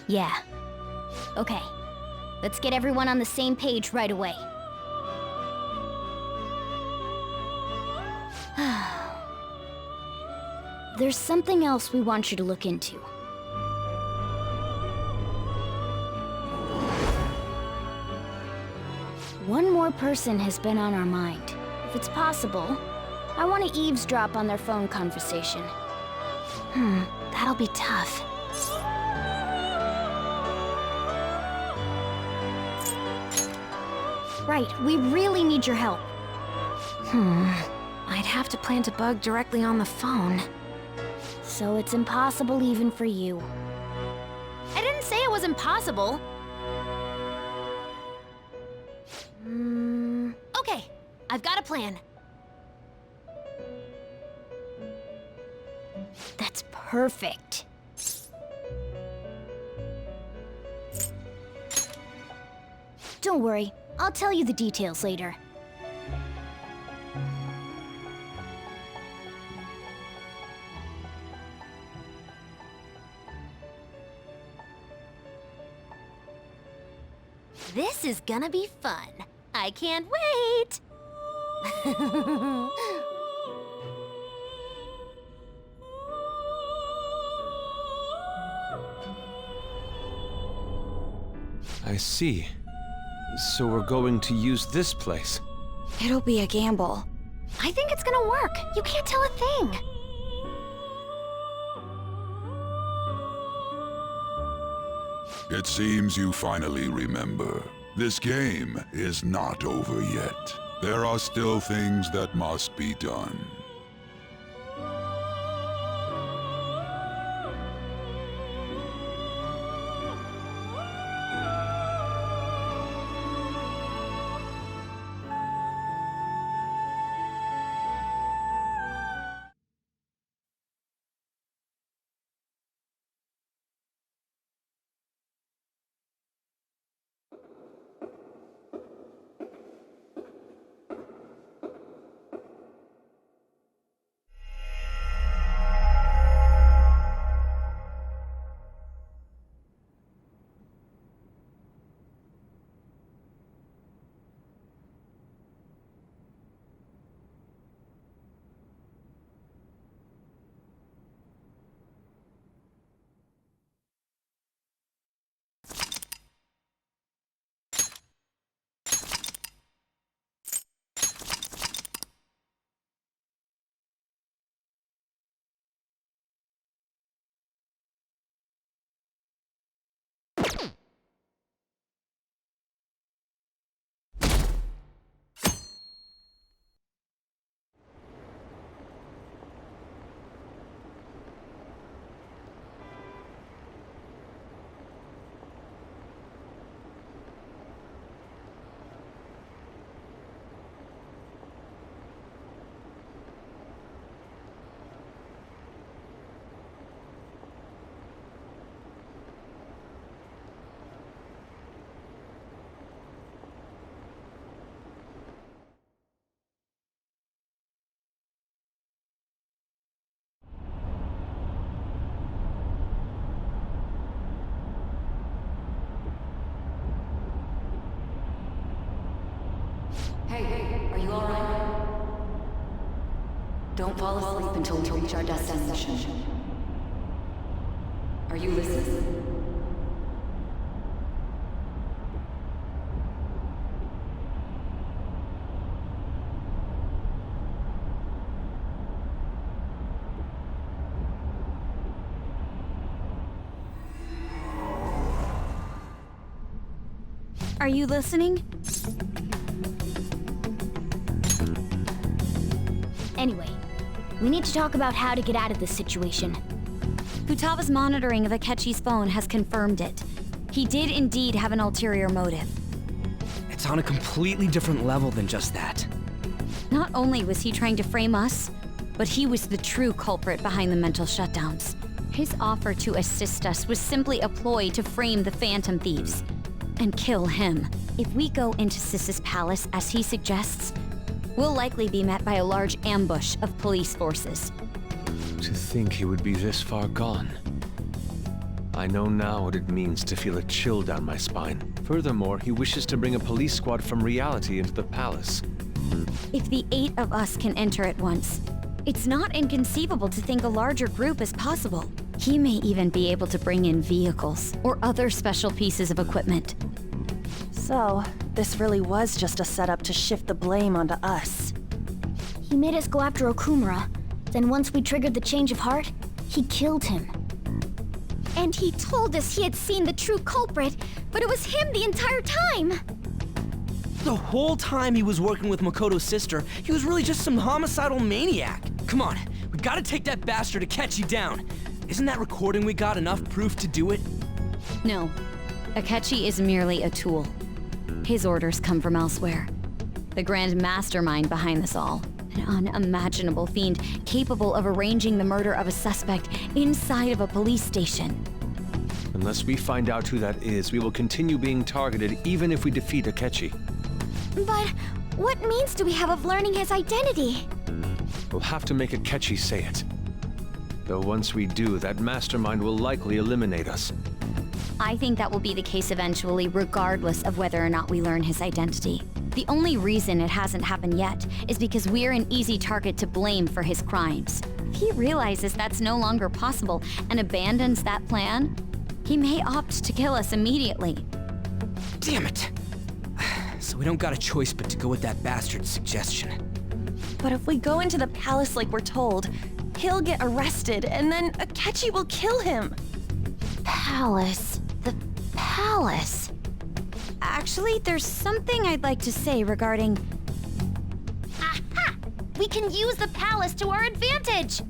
Yeah. Okay. Let's get everyone on the same page right away. There's something else we want you to look into. One more person has been on our mind. If it's possible, I want to eavesdrop on their phone conversation. That'll be tough. Right, we really need your help. I'd have to plant a bug directly on the phone. So it's impossible even for you. I didn't say it was impossible. Okay, I've got a plan. That's perfect. Don't worry, I'll tell you the details later. This is gonna be fun. I can't wait!
I see. So we're going to use this place.
It'll be a gamble.
I think it's gonna work. You can't tell a thing.
It seems you finally remember. This game is not over yet. There are still things that must be done.
Hey, are you alright? Don't fall asleep until we reach our destination. Are you listening?
Are you listening?
Anyway, we need to talk about how to get out of this situation.
Futaba's monitoring of Akechi's phone has confirmed it. He did indeed have an ulterior motive.
It's on a completely different level than just that.
Not only was he trying to frame us, but he was the true culprit behind the mental shutdowns. His offer to assist us was simply a ploy to frame the Phantom Thieves and kill him. If we go into Sis's palace as he suggests, we'll likely be met by a large ambush of police forces.
To think he would be this far gone. I know now what it means to feel a chill down my spine. Furthermore, he wishes to bring a police squad from reality into the palace.
If the 8 of us can enter at once, it's not inconceivable to think a larger group is possible. He may even be able to bring in vehicles or other special pieces of equipment.
So, this really was just a setup to shift the blame onto us.
He made us go after Okumura. Then once we triggered the change of heart, he killed him.
And he told us he had seen the true culprit, but it was him the entire time!
The whole time he was working with Makoto's sister, he was really just some homicidal maniac. Come on, we gotta take that bastard Akechi down. Isn't that recording we got enough proof to do it?
No. Akechi is merely a tool. His orders come from elsewhere. The grand mastermind behind this all. An unimaginable fiend capable of arranging the murder of a suspect inside of a police station.
Unless we find out who that is, we will continue being targeted even if we defeat Akechi.
But what means do we have of learning his identity?
We'll have to make Akechi say it. Though once we do, that mastermind will likely eliminate us.
I think that will be the case eventually, regardless of whether or not we learn his identity. The only reason it hasn't happened yet is because we're an easy target to blame for his crimes. If he realizes that's no longer possible and abandons that plan, he may opt to kill us immediately.
Damn it! So we don't got a choice but to go with that bastard's suggestion.
But if we go into the palace like we're told, he'll get arrested and then Akechi will kill him.
Palace. The palace.
Actually, there's something I'd like to say regarding...
Aha! We can use the palace to our advantage!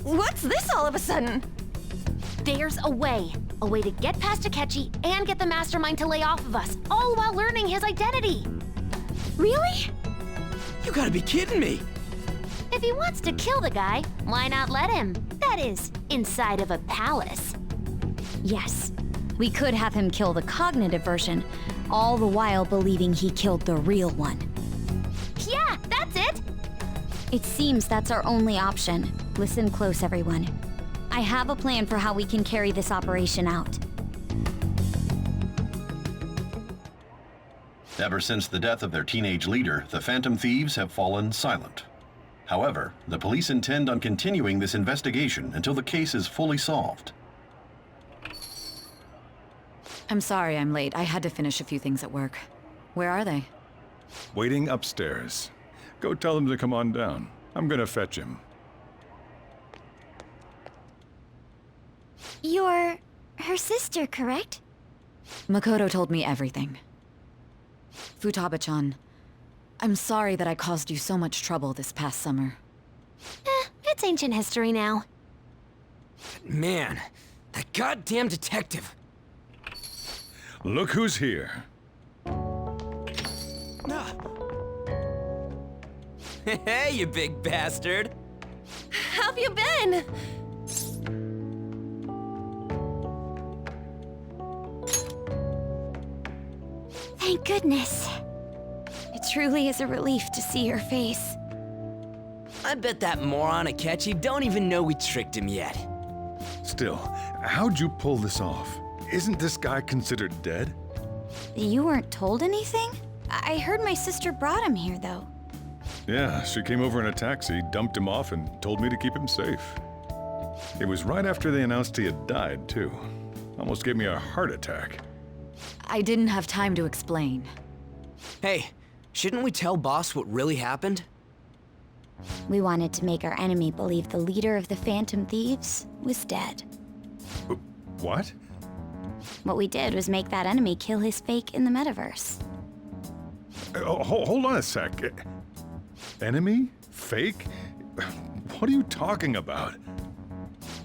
What's this all of a sudden?
There's a way to get past Akechi and get the mastermind to lay off of us, all while learning his identity.
Really?
You gotta be kidding me!
If he wants to kill the guy, why not let him? That is, inside of a palace.
Yes, we could have him kill the cognitive version, all the while believing he killed the real one.
Yeah, that's it!
It seems that's our only option. Listen close, everyone. I have a plan for how we can carry this operation out.
Ever since the death of their teenage leader, the Phantom Thieves have fallen silent. However, the police intend on continuing this investigation until the case is fully solved.
I'm sorry I'm late. I had to finish a few things at work. Where are they?
Waiting upstairs. Go tell them to come on down. I'm gonna fetch him.
You're her sister, correct?
Makoto told me everything. Futaba-chan, I'm sorry that I caused you so much trouble this past summer.
It's ancient history now.
Man, that goddamn detective.
Look who's here.
Hey, you big bastard.
How've you been?
Thank goodness.
It truly is a relief to see your face.
I bet that moron Akechi don't even know we tricked him yet.
Still, how'd you pull this off? Isn't this guy considered dead?
You weren't told anything? I heard my sister brought him here, though.
Yeah, she came over in a taxi, dumped him off, and told me to keep him safe. It was right after they announced he had died, too. Almost gave me a heart attack.
I didn't have time to explain.
Hey, shouldn't we tell Boss what really happened?
We wanted to make our enemy believe the leader of the Phantom Thieves was dead.
What?
What we did was make that enemy kill his fake in the metaverse.
Hold on a sec. Enemy? Fake? What are you talking about?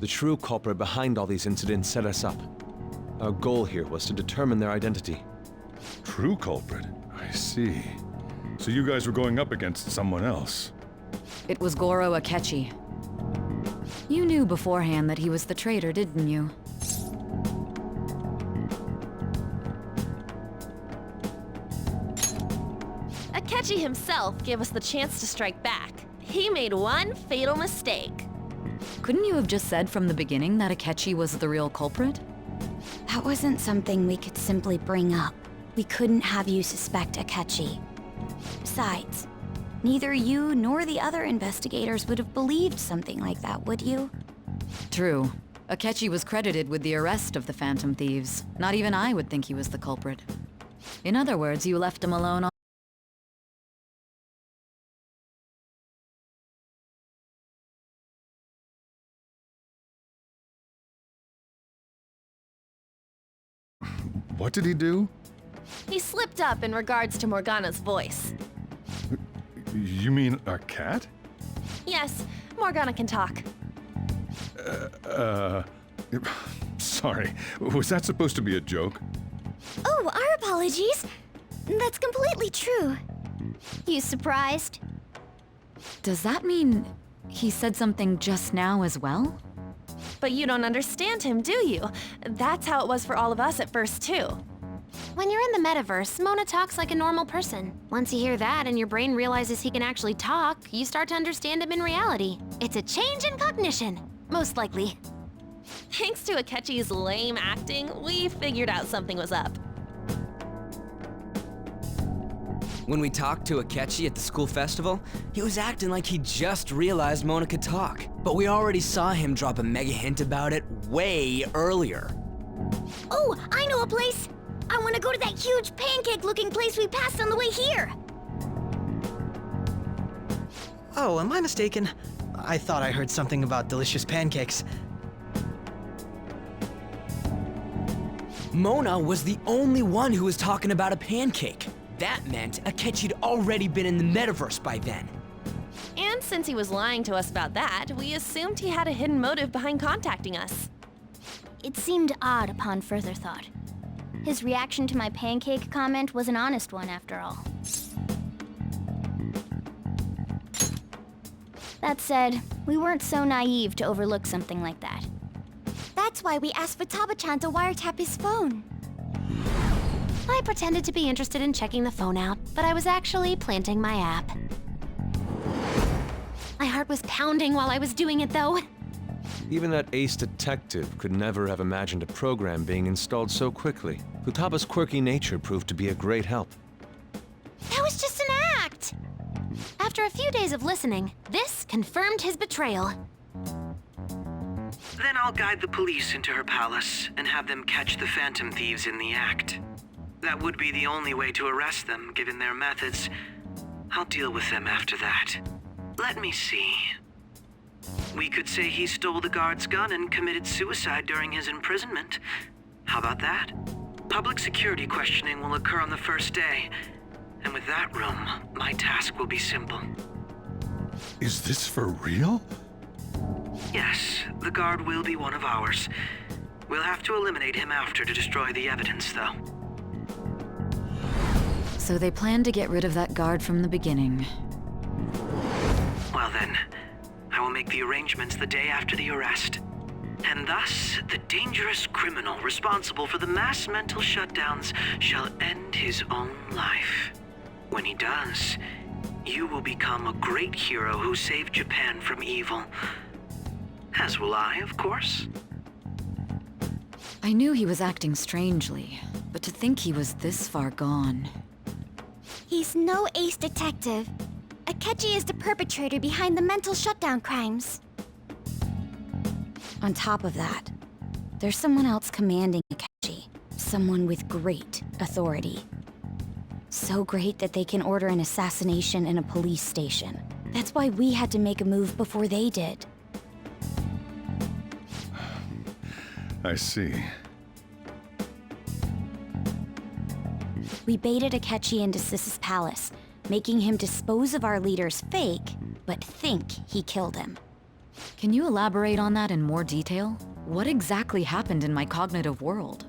The true culprit behind all these incidents set us up. Our goal here was to determine their identity.
True culprit? I see. So you guys were going up against someone else?
It was Goro Akechi. You knew beforehand that he was the traitor, didn't you?
Akechi himself gave us the chance to strike back. He made one fatal mistake.
Couldn't you have just said from the beginning that Akechi was the real culprit?
That wasn't something we could simply bring up. We couldn't have you suspect Akechi. Besides, neither you nor the other investigators would have believed something like that, would you?
True. Akechi was credited with the arrest of the Phantom Thieves. Not even I would think he was the culprit. In other words, you left him alone on...
What did he do?
He slipped up in regards to Morgana's voice.
You mean a cat?
Yes, Morgana can talk.
Sorry. Was that supposed to be a joke?
Oh, our apologies. That's completely true. You surprised?
Does that mean he said something just now as well?
But you don't understand him, do you? That's how it was for all of us at first, too.
When you're in the metaverse, Mona talks like a normal person. Once you hear that and your brain realizes he can actually talk, you start to understand him in reality. It's a change in cognition, most likely.
Thanks to Akechi's lame acting, we figured out something was up.
When we talked to Akechi at the school festival, he was acting like he just realized Mona could talk. But we already saw him drop a mega hint about it way earlier.
Oh, I know a place! I want to go to that huge pancake-looking place we passed on the way here!
Oh, am I mistaken? I thought I heard something about delicious pancakes.
Mona was the only one who was talking about a pancake. That meant Akechi'd already been in the metaverse by then.
And since he was lying to us about that, we assumed he had a hidden motive behind contacting us.
It seemed odd upon further thought. His reaction to my pancake comment was an honest one, after all. That said, we weren't so naive to overlook something like that.
That's why we asked Futaba-chan to wiretap his phone. I pretended to be interested in checking the phone out, but I was actually planting my app. My heart was pounding while I was doing it, though.
Even that ace detective could never have imagined a program being installed so quickly. Futaba's quirky nature proved to be a great help.
That was just an act! After a few days of listening, this confirmed his betrayal.
Then I'll guide the police into her palace and have them catch the Phantom Thieves in the act. That would be the only way to arrest them, given their methods. I'll deal with them after that. Let me see. We could say he stole the guard's gun and committed suicide during his imprisonment. How about that? Public security questioning will occur on the first day. And with that room, my task will be simple.
Is this for real?
Yes, the guard will be one of ours. We'll have to eliminate him after to destroy the evidence, though.
So they planned to get rid of that guard from the beginning.
Well then, I will make the arrangements the day after the arrest. And thus, the dangerous criminal responsible for the mass mental shutdowns shall end his own life. When he does, you will become a great hero who saved Japan from evil. As will I, of course.
I knew he was acting strangely, but to think he was this far gone.
He's no ace detective. Akechi is the perpetrator behind the mental shutdown crimes.
On top of that, there's someone else commanding Akechi. Someone with great authority. So great that they can order an assassination in a police station. That's why we had to make a move before they did.
I see.
We baited Akechi into Sis's palace, making him dispose of our leader's fake, but think he killed him.
Can you elaborate on that in more detail? What exactly happened in my cognitive world?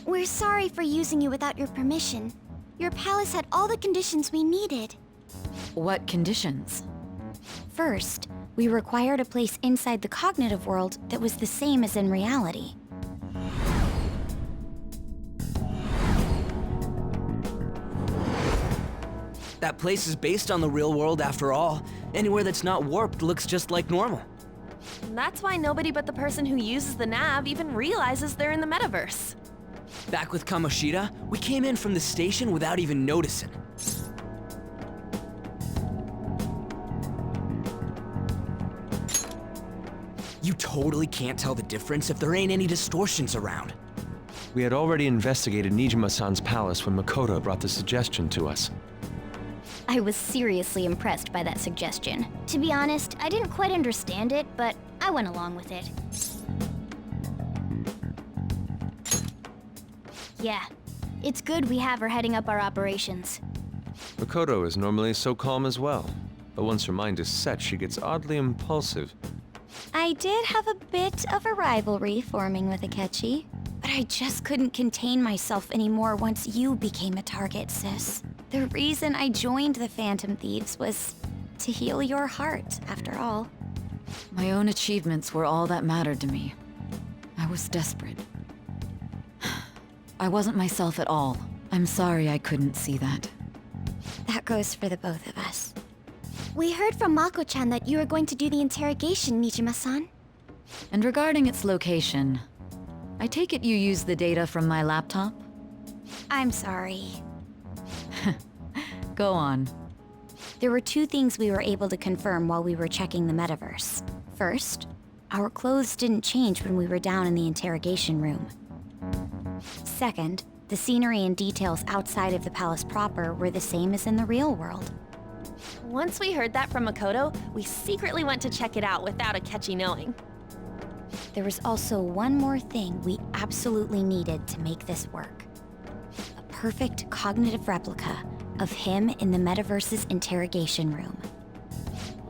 We're sorry for using you without your permission. Your palace had all the conditions we needed.
What conditions?
First, we required a place inside the cognitive world that was the same as in reality.
That place is based on the real world after all. Anywhere that's not warped looks just like normal.
That's why nobody but the person who uses the nav even realizes they're in the metaverse.
Back with Kamoshida, we came in from the station without even noticing. You totally can't tell the difference if there ain't any distortions around.
We had already investigated Nijima-san's palace when Makoto brought the suggestion to us.
I was seriously impressed by that suggestion.
To be honest, I didn't quite understand it, but I went along with it. Yeah, it's good we have her heading up our operations.
Makoto is normally so calm as well, but once her mind is set, she gets oddly impulsive.
I did have a bit of a rivalry forming with Akechi, but I just couldn't contain myself anymore once you became a target, sis. The reason I joined the Phantom Thieves was to heal your heart, after all.
My own achievements were all that mattered to me. I was desperate. I wasn't myself at all. I'm sorry I couldn't see that.
That goes for the both of us.
We heard from Mako-chan that you were going to do the interrogation, Nijima-san.
And regarding its location, I take it you used the data from my laptop?
I'm sorry.
Go on.
There were two things we were able to confirm while we were checking the metaverse. First, our clothes didn't change when we were down in the interrogation room. Second, the scenery and details outside of the palace proper were the same as in the real world.
Once we heard that from Makoto, we secretly went to check it out without Akechi knowing.
There was also one more thing we absolutely needed to make this work. A perfect cognitive replica of him in the metaverse's interrogation room.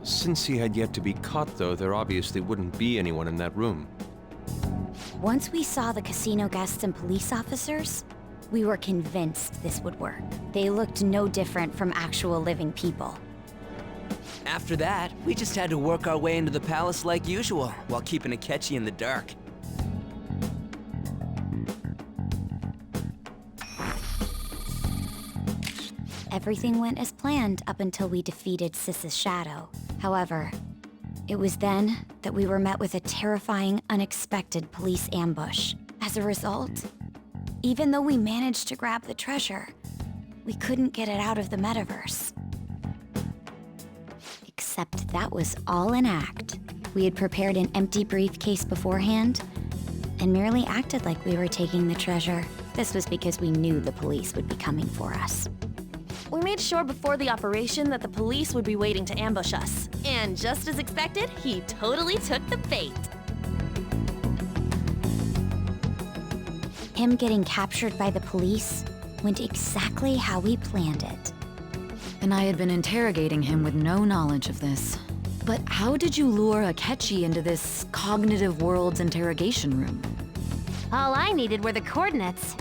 Since he had yet to be caught, though, there obviously wouldn't be anyone in that room.
Once we saw the casino guests and police officers, we were convinced this would work. They looked no different from actual living people.
After that, we just had to work our way into the palace like usual, while keeping Akechi in the dark.
Everything went as planned up until we defeated Sis's shadow. However, it was then that we were met with a terrifying, unexpected police ambush. As a result, even though we managed to grab the treasure, we couldn't get it out of the metaverse. Except that was all an act. We had prepared an empty briefcase beforehand and merely acted like we were taking the treasure. This was because we knew the police would be coming for us.
We made sure before the operation that the police would be waiting to ambush us. And just as expected, he totally took the bait.
Him getting captured by the police went exactly how we planned it.
And I had been interrogating him with no knowledge of this. But how did you lure Akechi into this cognitive world's interrogation room?
All I needed were the coordinates.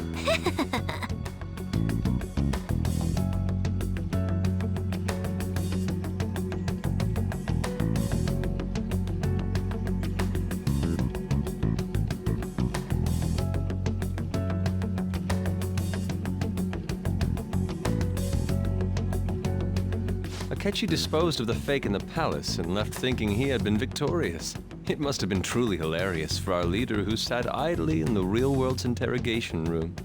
Akechi disposed of the fake in the palace and left thinking he had been victorious. It must have been truly hilarious for our leader who sat idly in the real world's interrogation room.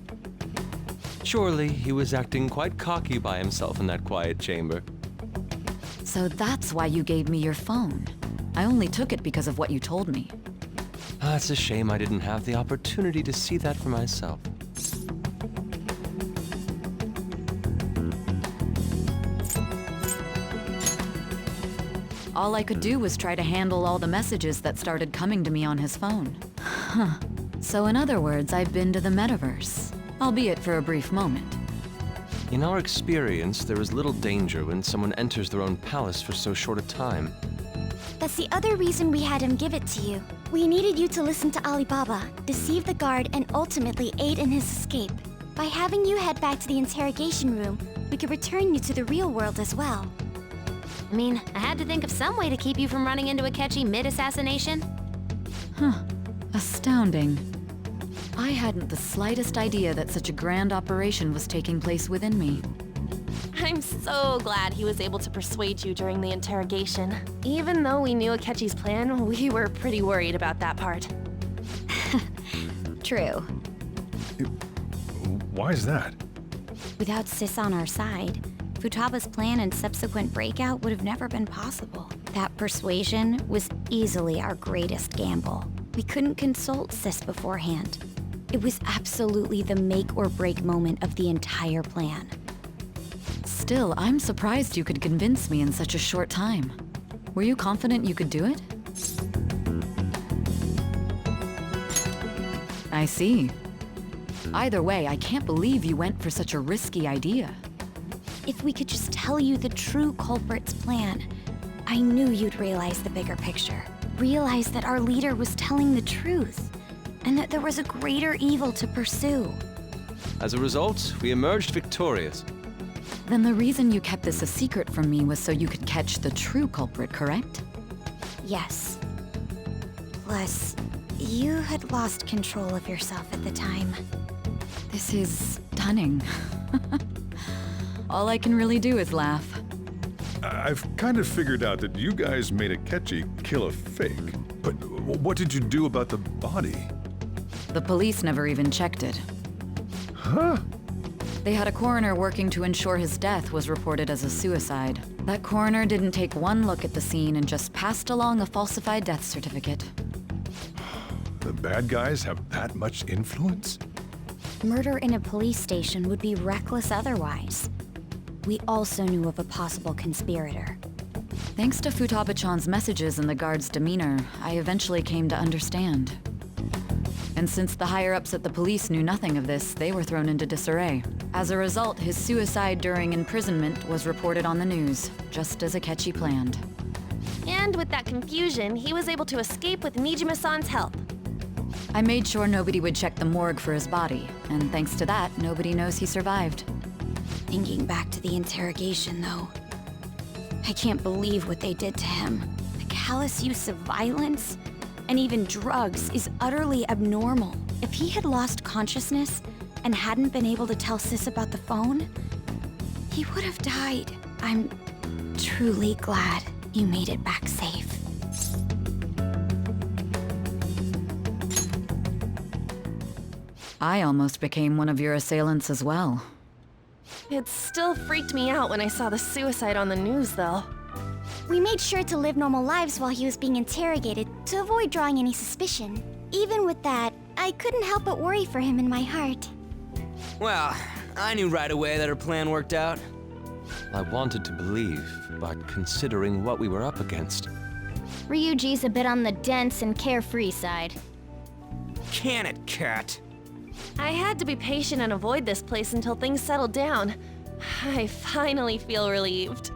Surely he was acting quite cocky by himself in that quiet chamber.
So that's why you gave me your phone. I only took it because of what you told me.
It's a shame I didn't have the opportunity to see that for myself.
All I could do was try to handle all the messages that started coming to me on his phone. Huh. So in other words, I've been to the metaverse, albeit for a brief moment.
In our experience, there is little danger when someone enters their own palace for so short a time.
That's the other reason we had him give it to you. We needed you to listen to Alibaba, deceive the guard, and ultimately aid in his escape. By having you head back to the interrogation room, we could return you to the real world as well.
I mean, I had to think of some way to keep you from running into Akechi mid-assassination.
Huh. Astounding. I hadn't the slightest idea that such a grand operation was taking place within me.
I'm so glad he was able to persuade you during the interrogation. Even though we knew Akechi's plan, we were pretty worried about that part.
True.
Why is that?
Without Sis on our side, Futaba's plan and subsequent breakout would have never been possible. That persuasion was easily our greatest gamble. We couldn't consult Sis beforehand. It was absolutely the make or break moment of the entire plan.
Still, I'm surprised you could convince me in such a short time. Were you confident you could do it? I see. Either way, I can't believe you went for such a risky idea.
If we could just tell you the true culprit's plan, I knew you'd realize the bigger picture. Realize that our leader was telling the truth, and that there was a greater evil to pursue.
As a result, we emerged victorious.
Then the reason you kept this a secret from me was so you could catch the true culprit, correct?
Yes. Plus, you had lost control of yourself at the time.
This is stunning. All I can really do is laugh.
I've kind of figured out that you guys made Akechi kill a fake. But what did you do about the body?
The police never even checked it.
Huh?
They had a coroner working to ensure his death was reported as a suicide. That coroner didn't take one look at the scene and just passed along a falsified death certificate.
The bad guys have that much influence?
Murder in a police station would be reckless otherwise. We also knew of a possible conspirator.
Thanks to Futaba-chan's messages and the guard's demeanor, I eventually came to understand. And since the higher-ups at the police knew nothing of this, they were thrown into disarray. As a result, his suicide during imprisonment was reported on the news, just as Akechi planned.
And with that confusion, he was able to escape with Nijima-san's help.
I made sure nobody would check the morgue for his body, and thanks to that, nobody knows he survived.
Thinking back to the interrogation, though, I can't believe what they did to him. The callous use of violence and even drugs is utterly abnormal. If he had lost consciousness and hadn't been able to tell Sis about the phone, he would have died. I'm truly glad you made it back safe.
I almost became one of your assailants as well.
It still freaked me out when I saw the suicide on the news, though.
We made sure to live normal lives while he was being interrogated to avoid drawing any suspicion. Even with that, I couldn't help but worry for him in my heart.
Well, I knew right away that her plan worked out.
I wanted to believe, but considering what we were up against...
Ryuji's a bit on the dense and carefree side.
Can it, Cat?
I had to be patient and avoid this place until things settled down. I finally feel relieved.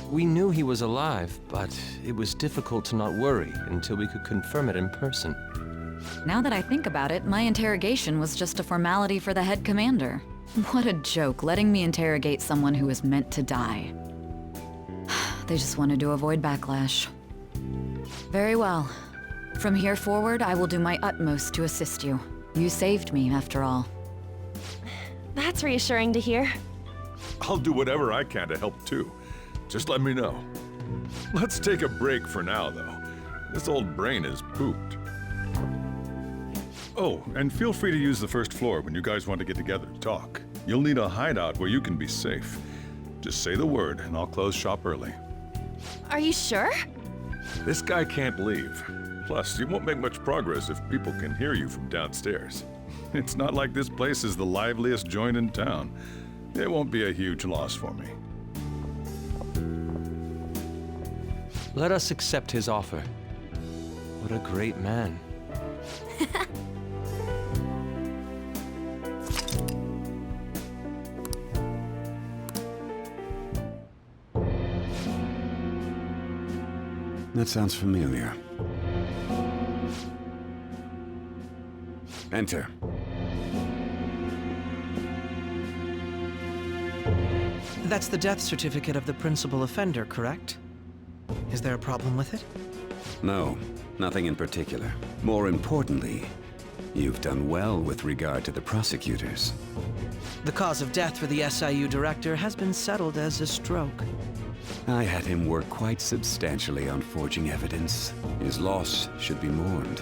We knew he was alive, but it was difficult to not worry until we could confirm it in person.
Now that I think about it, my interrogation was just a formality for the head commander. What a joke, letting me interrogate someone who was meant to die. They just wanted to avoid backlash. Very well. From here forward, I will do my utmost to assist you. You saved me, after all.
That's reassuring to hear.
I'll do whatever I can to help too. Just let me know. Let's take a break for now, though. This old brain is pooped. Oh, and feel free to use the first floor when you guys want to get together to talk. You'll need a hideout where you can be safe. Just say the word, and I'll close shop early.
Are you sure?
This guy can't leave. Plus, you won't make much progress if people can hear you from downstairs. It's not like this place is the liveliest joint in town. It won't be a huge loss for me.
Let us accept his offer. What a great man.
That sounds familiar. Enter.
That's the death certificate of the principal offender, correct? Is there a problem with it?
No, nothing in particular. More importantly, you've done well with regard to the prosecutors.
The cause of death for the SIU director has been settled as a stroke.
I had him work quite substantially on forging evidence. His loss should be mourned.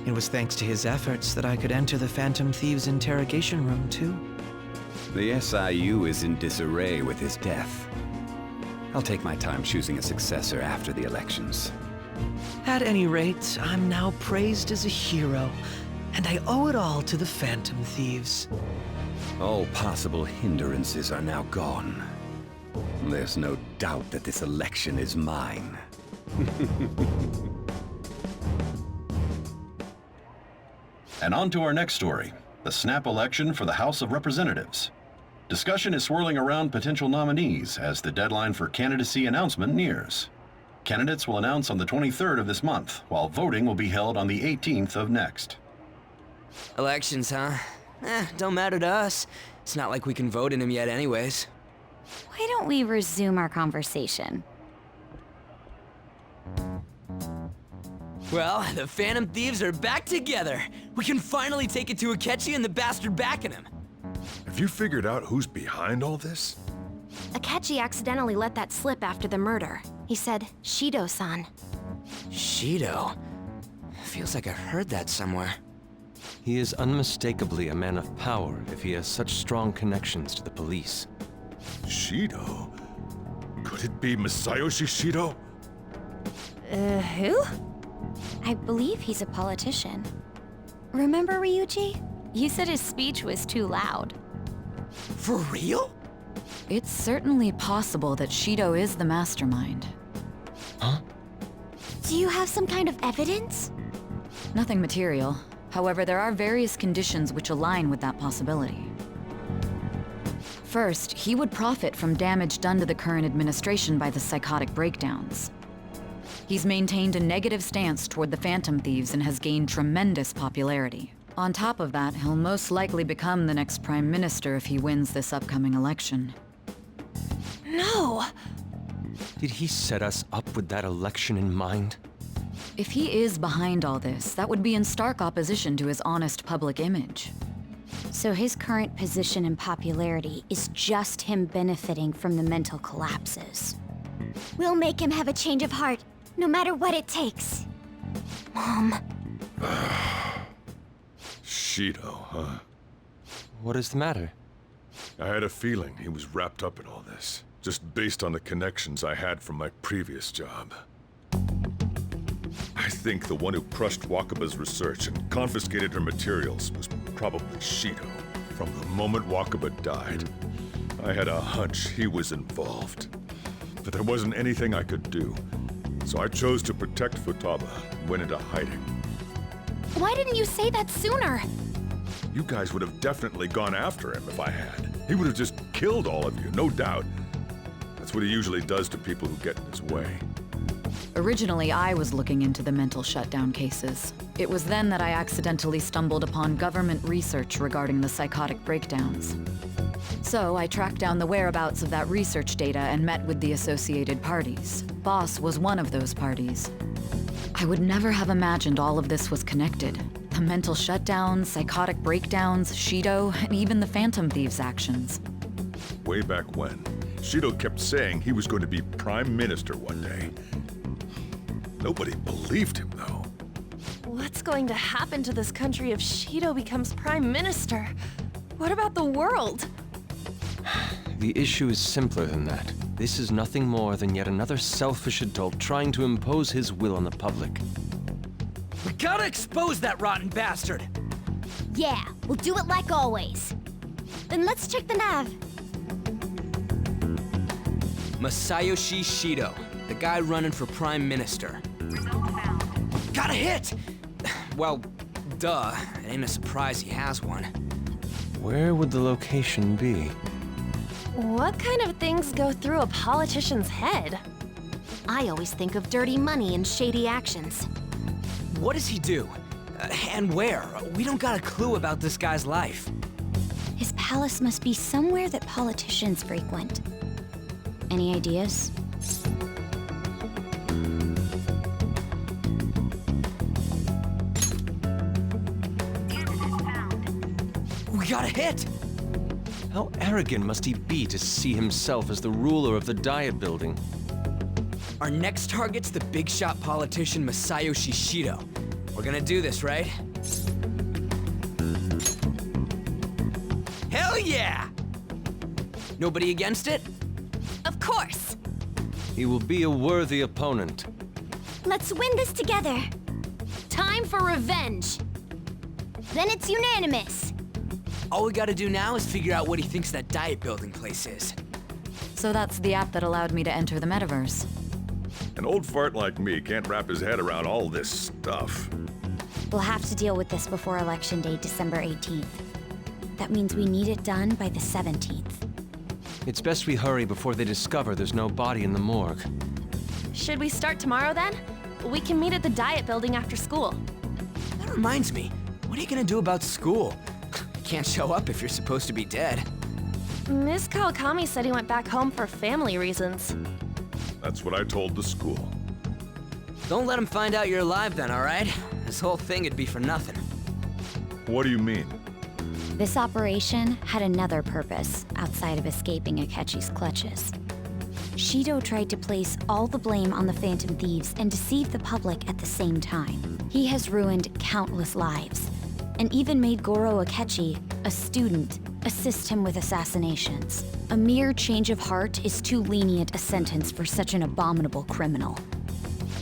It was thanks to his efforts that I could enter the Phantom Thieves' interrogation room, too.
The SIU is in disarray with his death. I'll take my time choosing a successor after the elections.
At any rate, I'm now praised as a hero, and I owe it all to the Phantom Thieves.
All possible hindrances are now gone. There's no doubt that this election is mine.
And on to our next story, the snap election for the House of Representatives. Discussion is swirling around potential nominees as the deadline for candidacy announcement nears. Candidates will announce on the 23rd of this month, while voting will be held on the 18th of next.
Elections, huh? Don't matter to us. It's not like we can vote in them yet anyways.
Why don't we resume our conversation?
Well, the Phantom Thieves are back together. We can finally take it to Akechi and the bastard backing him.
Have you figured out who's behind all this?
Akechi accidentally let that slip after the murder. He said, Shido-san.
Shido? Feels like I heard that somewhere.
He is unmistakably a man of power if he has such strong connections to the police.
Shido? Could it be Masayoshi Shido?
Who? I believe he's a politician. Remember, Ryuji? You said his speech was too loud.
For real?
It's certainly possible that Shido is the mastermind.
Huh?
Do you have some kind of evidence?
Nothing material. However, there are various conditions which align with that possibility. First, he would profit from damage done to the current administration by the psychotic breakdowns. He's maintained a negative stance toward the Phantom Thieves and has gained tremendous popularity. On top of that, he'll most likely become the next Prime Minister if he wins this upcoming election.
No!
Did he set us up with that election in mind?
If he is behind all this, that would be in stark opposition to his honest public image.
So his current position and popularity is just him benefiting from the mental collapses.
We'll make him have a change of heart, no matter what it takes.
Mom.
Shido, huh?
What is the matter?
I had a feeling he was wrapped up in all this, just based on the connections I had from my previous job. I think the one who crushed Wakaba's research and confiscated her materials was probably Shido. From the moment Wakaba died, I had a hunch he was involved. But there wasn't anything I could do, so I chose to protect Futaba and went into hiding.
Why didn't you say that sooner?
You guys would have definitely gone after him if I had. He would have just killed all of you, no doubt. That's what he usually does to people who get in his way.
Originally, I was looking into the mental shutdown cases. It was then that I accidentally stumbled upon government research regarding the psychotic breakdowns. So I tracked down the whereabouts of that research data and met with the associated parties. Boss was one of those parties. I would never have imagined all of this was connected. The mental shutdowns, psychotic breakdowns, Shido, and even the Phantom Thieves' actions.
Way back when, Shido kept saying he was going to be Prime Minister one day. Nobody believed him, though.
What's going to happen to this country if Shido becomes Prime Minister? What about the world?
The issue is simpler than that. This is nothing more than yet another selfish adult trying to impose his will on the public.
We gotta expose that rotten bastard!
Yeah, we'll do it like always. Then let's check the nav.
Masayoshi Shido, the guy running for Prime Minister. Got a hit! Well, duh. It ain't a surprise he has one.
Where would the location be?
What kind of things go through a politician's head?
I always think of dirty money and shady actions.
What does he do? And where? We don't got a clue about this guy's life.
His palace must be somewhere that politicians frequent. Any ideas?
We got a hit!
How arrogant must he be to see himself as the ruler of the Diet Building?
Our next target's the big shot politician Masayoshi Shido. We're gonna do this, right? Hell yeah! Nobody against it?
Of course!
He will be a worthy opponent.
Let's win this together.
Time for revenge!
Then it's unanimous.
All we gotta do now is figure out what he thinks that Diet Building place is.
So that's the app that allowed me to enter the metaverse.
An old fart like me can't wrap his head around all this stuff.
We'll have to deal with this before Election Day, December 18th. That means we need it done by the 17th.
It's best we hurry before they discover there's no body in the morgue.
Should we start tomorrow then? We can meet at the Diet Building after school.
That reminds me, what are you gonna do about school? You can't show up if you're supposed to be dead.
Ms. Kawakami said he went back home for family reasons.
That's what I told the school.
Don't let him find out you're alive then, alright? This whole thing would be for nothing.
What do you mean?
This operation had another purpose outside of escaping Akechi's clutches. Shido tried to place all the blame on the Phantom Thieves and deceive the public at the same time. He has ruined countless lives, and even made Goro Akechi, a student, assist him with assassinations. A mere change of heart is too lenient a sentence for such an abominable criminal.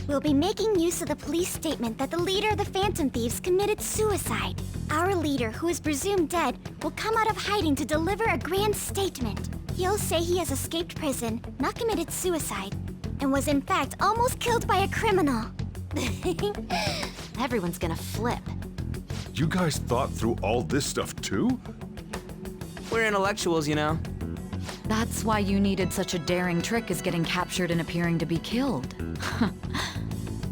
We'll be making use of the police statement that the leader of the Phantom Thieves committed suicide. Our leader, who is presumed dead, will come out of hiding to deliver a grand statement. He'll say he has escaped prison, not committed suicide, and was in fact almost killed by a criminal.
Everyone's gonna flip.
You guys thought through all this stuff too?
We're intellectuals, you know.
That's why you needed such a daring trick as getting captured and appearing to be killed.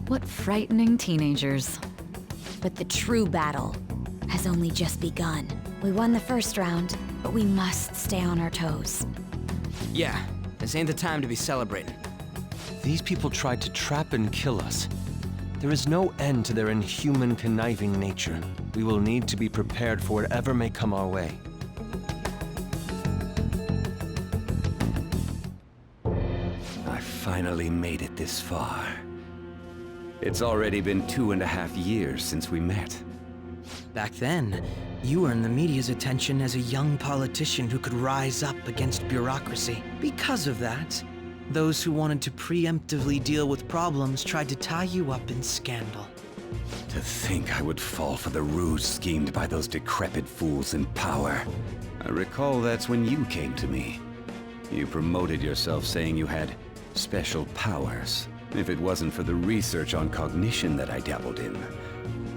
What frightening teenagers.
But the true battle has only just begun. We won the first round, but we must stay on our toes.
Yeah, this ain't the time to be celebrating.
These people tried to trap and kill us. There is no end to their inhuman, conniving nature. We will need to be prepared for whatever may come our way.
I finally made it this far. It's already been 2.5 years since we met.
Back then, you earned the media's attention as a young politician who could rise up against bureaucracy. Because of that, those who wanted to preemptively deal with problems tried to tie you up in scandal.
To think I would fall for the ruse schemed by those decrepit fools in power. I recall that's when you came to me. You promoted yourself saying you had special powers. If it wasn't for the research on cognition that I dabbled in,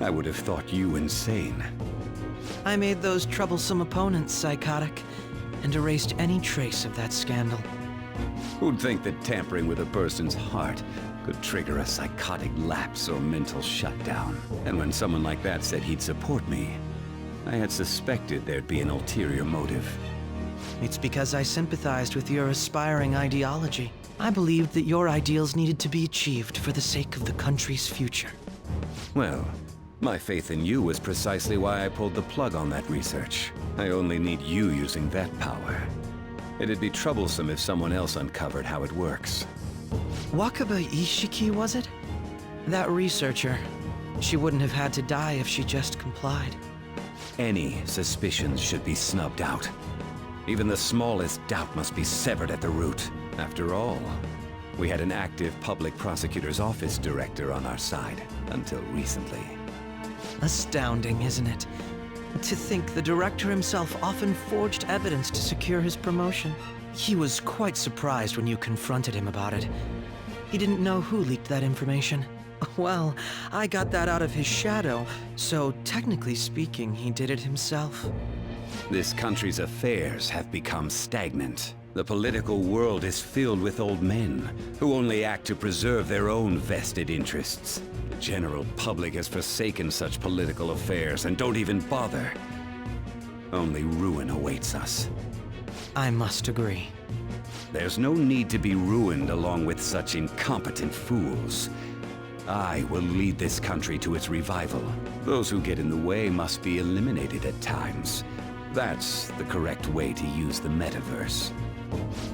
I would have thought you insane.
I made those troublesome opponents psychotic, and erased any trace of that scandal.
Who'd think that tampering with a person's heart could trigger a psychotic lapse or mental shutdown? And when someone like that said he'd support me, I had suspected there'd be an ulterior motive.
It's because I sympathized with your aspiring ideology. I believed that your ideals needed to be achieved for the sake of the country's future.
Well, my faith in you was precisely why I pulled the plug on that research. I only need you using that power. It'd be troublesome if someone else uncovered how it works.
Wakaba Ishiki, was it? That researcher. She wouldn't have had to die if she just complied.
any suspicions should be snubbed out. Even the smallest doubt must be severed at the root. After all, we had an active public prosecutor's office director on our side, until recently.
Astounding, isn't it? To think the director himself often forged evidence to secure his promotion. He was quite surprised when you confronted him about it. He didn't know who leaked that information. Well, I got that out of his shadow, so technically speaking, he did it himself.
This country's affairs have become stagnant. The political world is filled with old men who only act to preserve their own vested interests. The general public has forsaken such political affairs and don't even bother. Only ruin awaits us.
I must agree.
There's no need to be ruined along with such incompetent fools. I will lead this country to its revival. Those who get in the way must be eliminated at times. That's the correct way to use the metaverse.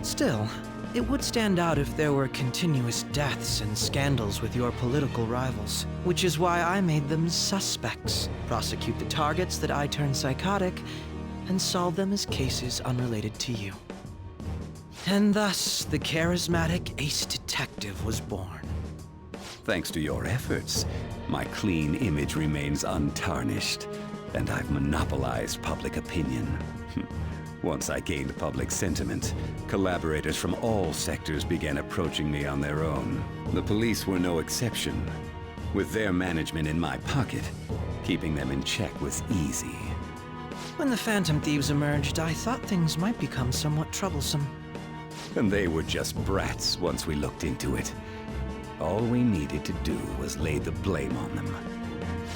Still, it would stand out if there were continuous deaths and scandals with your political rivals, which is why I made them suspects. Prosecute the targets that I turn psychotic, and solve them as cases unrelated to you. And thus, the charismatic ace detective was born.
Thanks to your efforts, my clean image remains untarnished, and I've monopolized public opinion. Once I gained public sentiment, collaborators from all sectors began approaching me on their own. The police were no exception. With their management in my pocket, keeping them in check was easy.
When the Phantom Thieves emerged, I thought things might become somewhat troublesome.
And they were just brats once we looked into it. All we needed to do was lay the blame on them.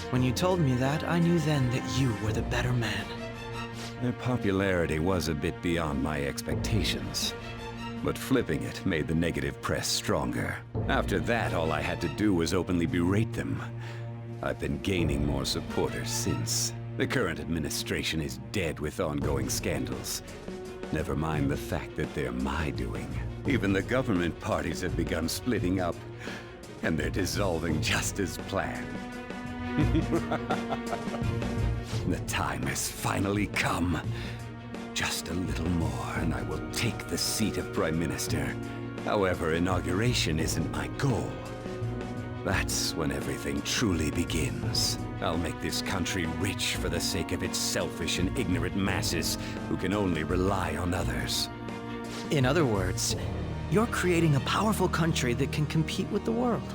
When you told me that, I knew then that you were the better man.
Their popularity was a bit beyond my expectations, but flipping it made the negative press stronger. After that, all I had to do was openly berate them. I've been gaining more supporters since. The current administration is dead with ongoing scandals. Never mind the fact that they're my doing. Even the government parties have begun splitting up, and they're dissolving just as planned. The time has finally come. Just a little more, and I will take the seat of Prime Minister. However, inauguration isn't my goal. That's when everything truly begins. I'll make this country rich for the sake of its selfish and ignorant masses who can only rely on others.
In other words, you're creating a powerful country that can compete with the world.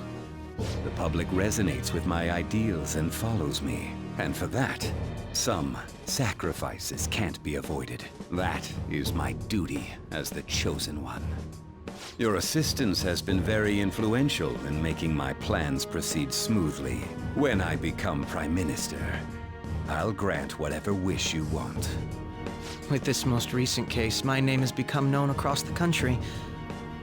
The public resonates with my ideals and follows me. And for that, some sacrifices can't be avoided. That is my duty as the chosen one. Your assistance has been very influential in making my plans proceed smoothly. When I become Prime Minister, I'll grant whatever wish you want.
With this most recent case, my name has become known across the country,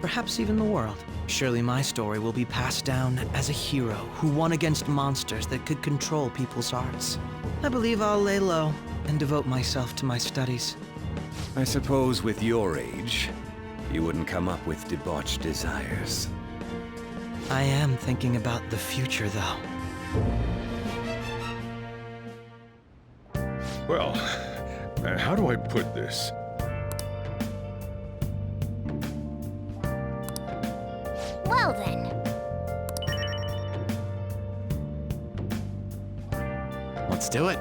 perhaps even the world. Surely my story will be passed down as a hero who won against monsters that could control people's hearts. I believe I'll lay low and devote myself to my studies.
I suppose with your age, you wouldn't come up with debauched desires.
I am thinking about the future, though.
Well, how do I put this?
Well then.
Let's do it.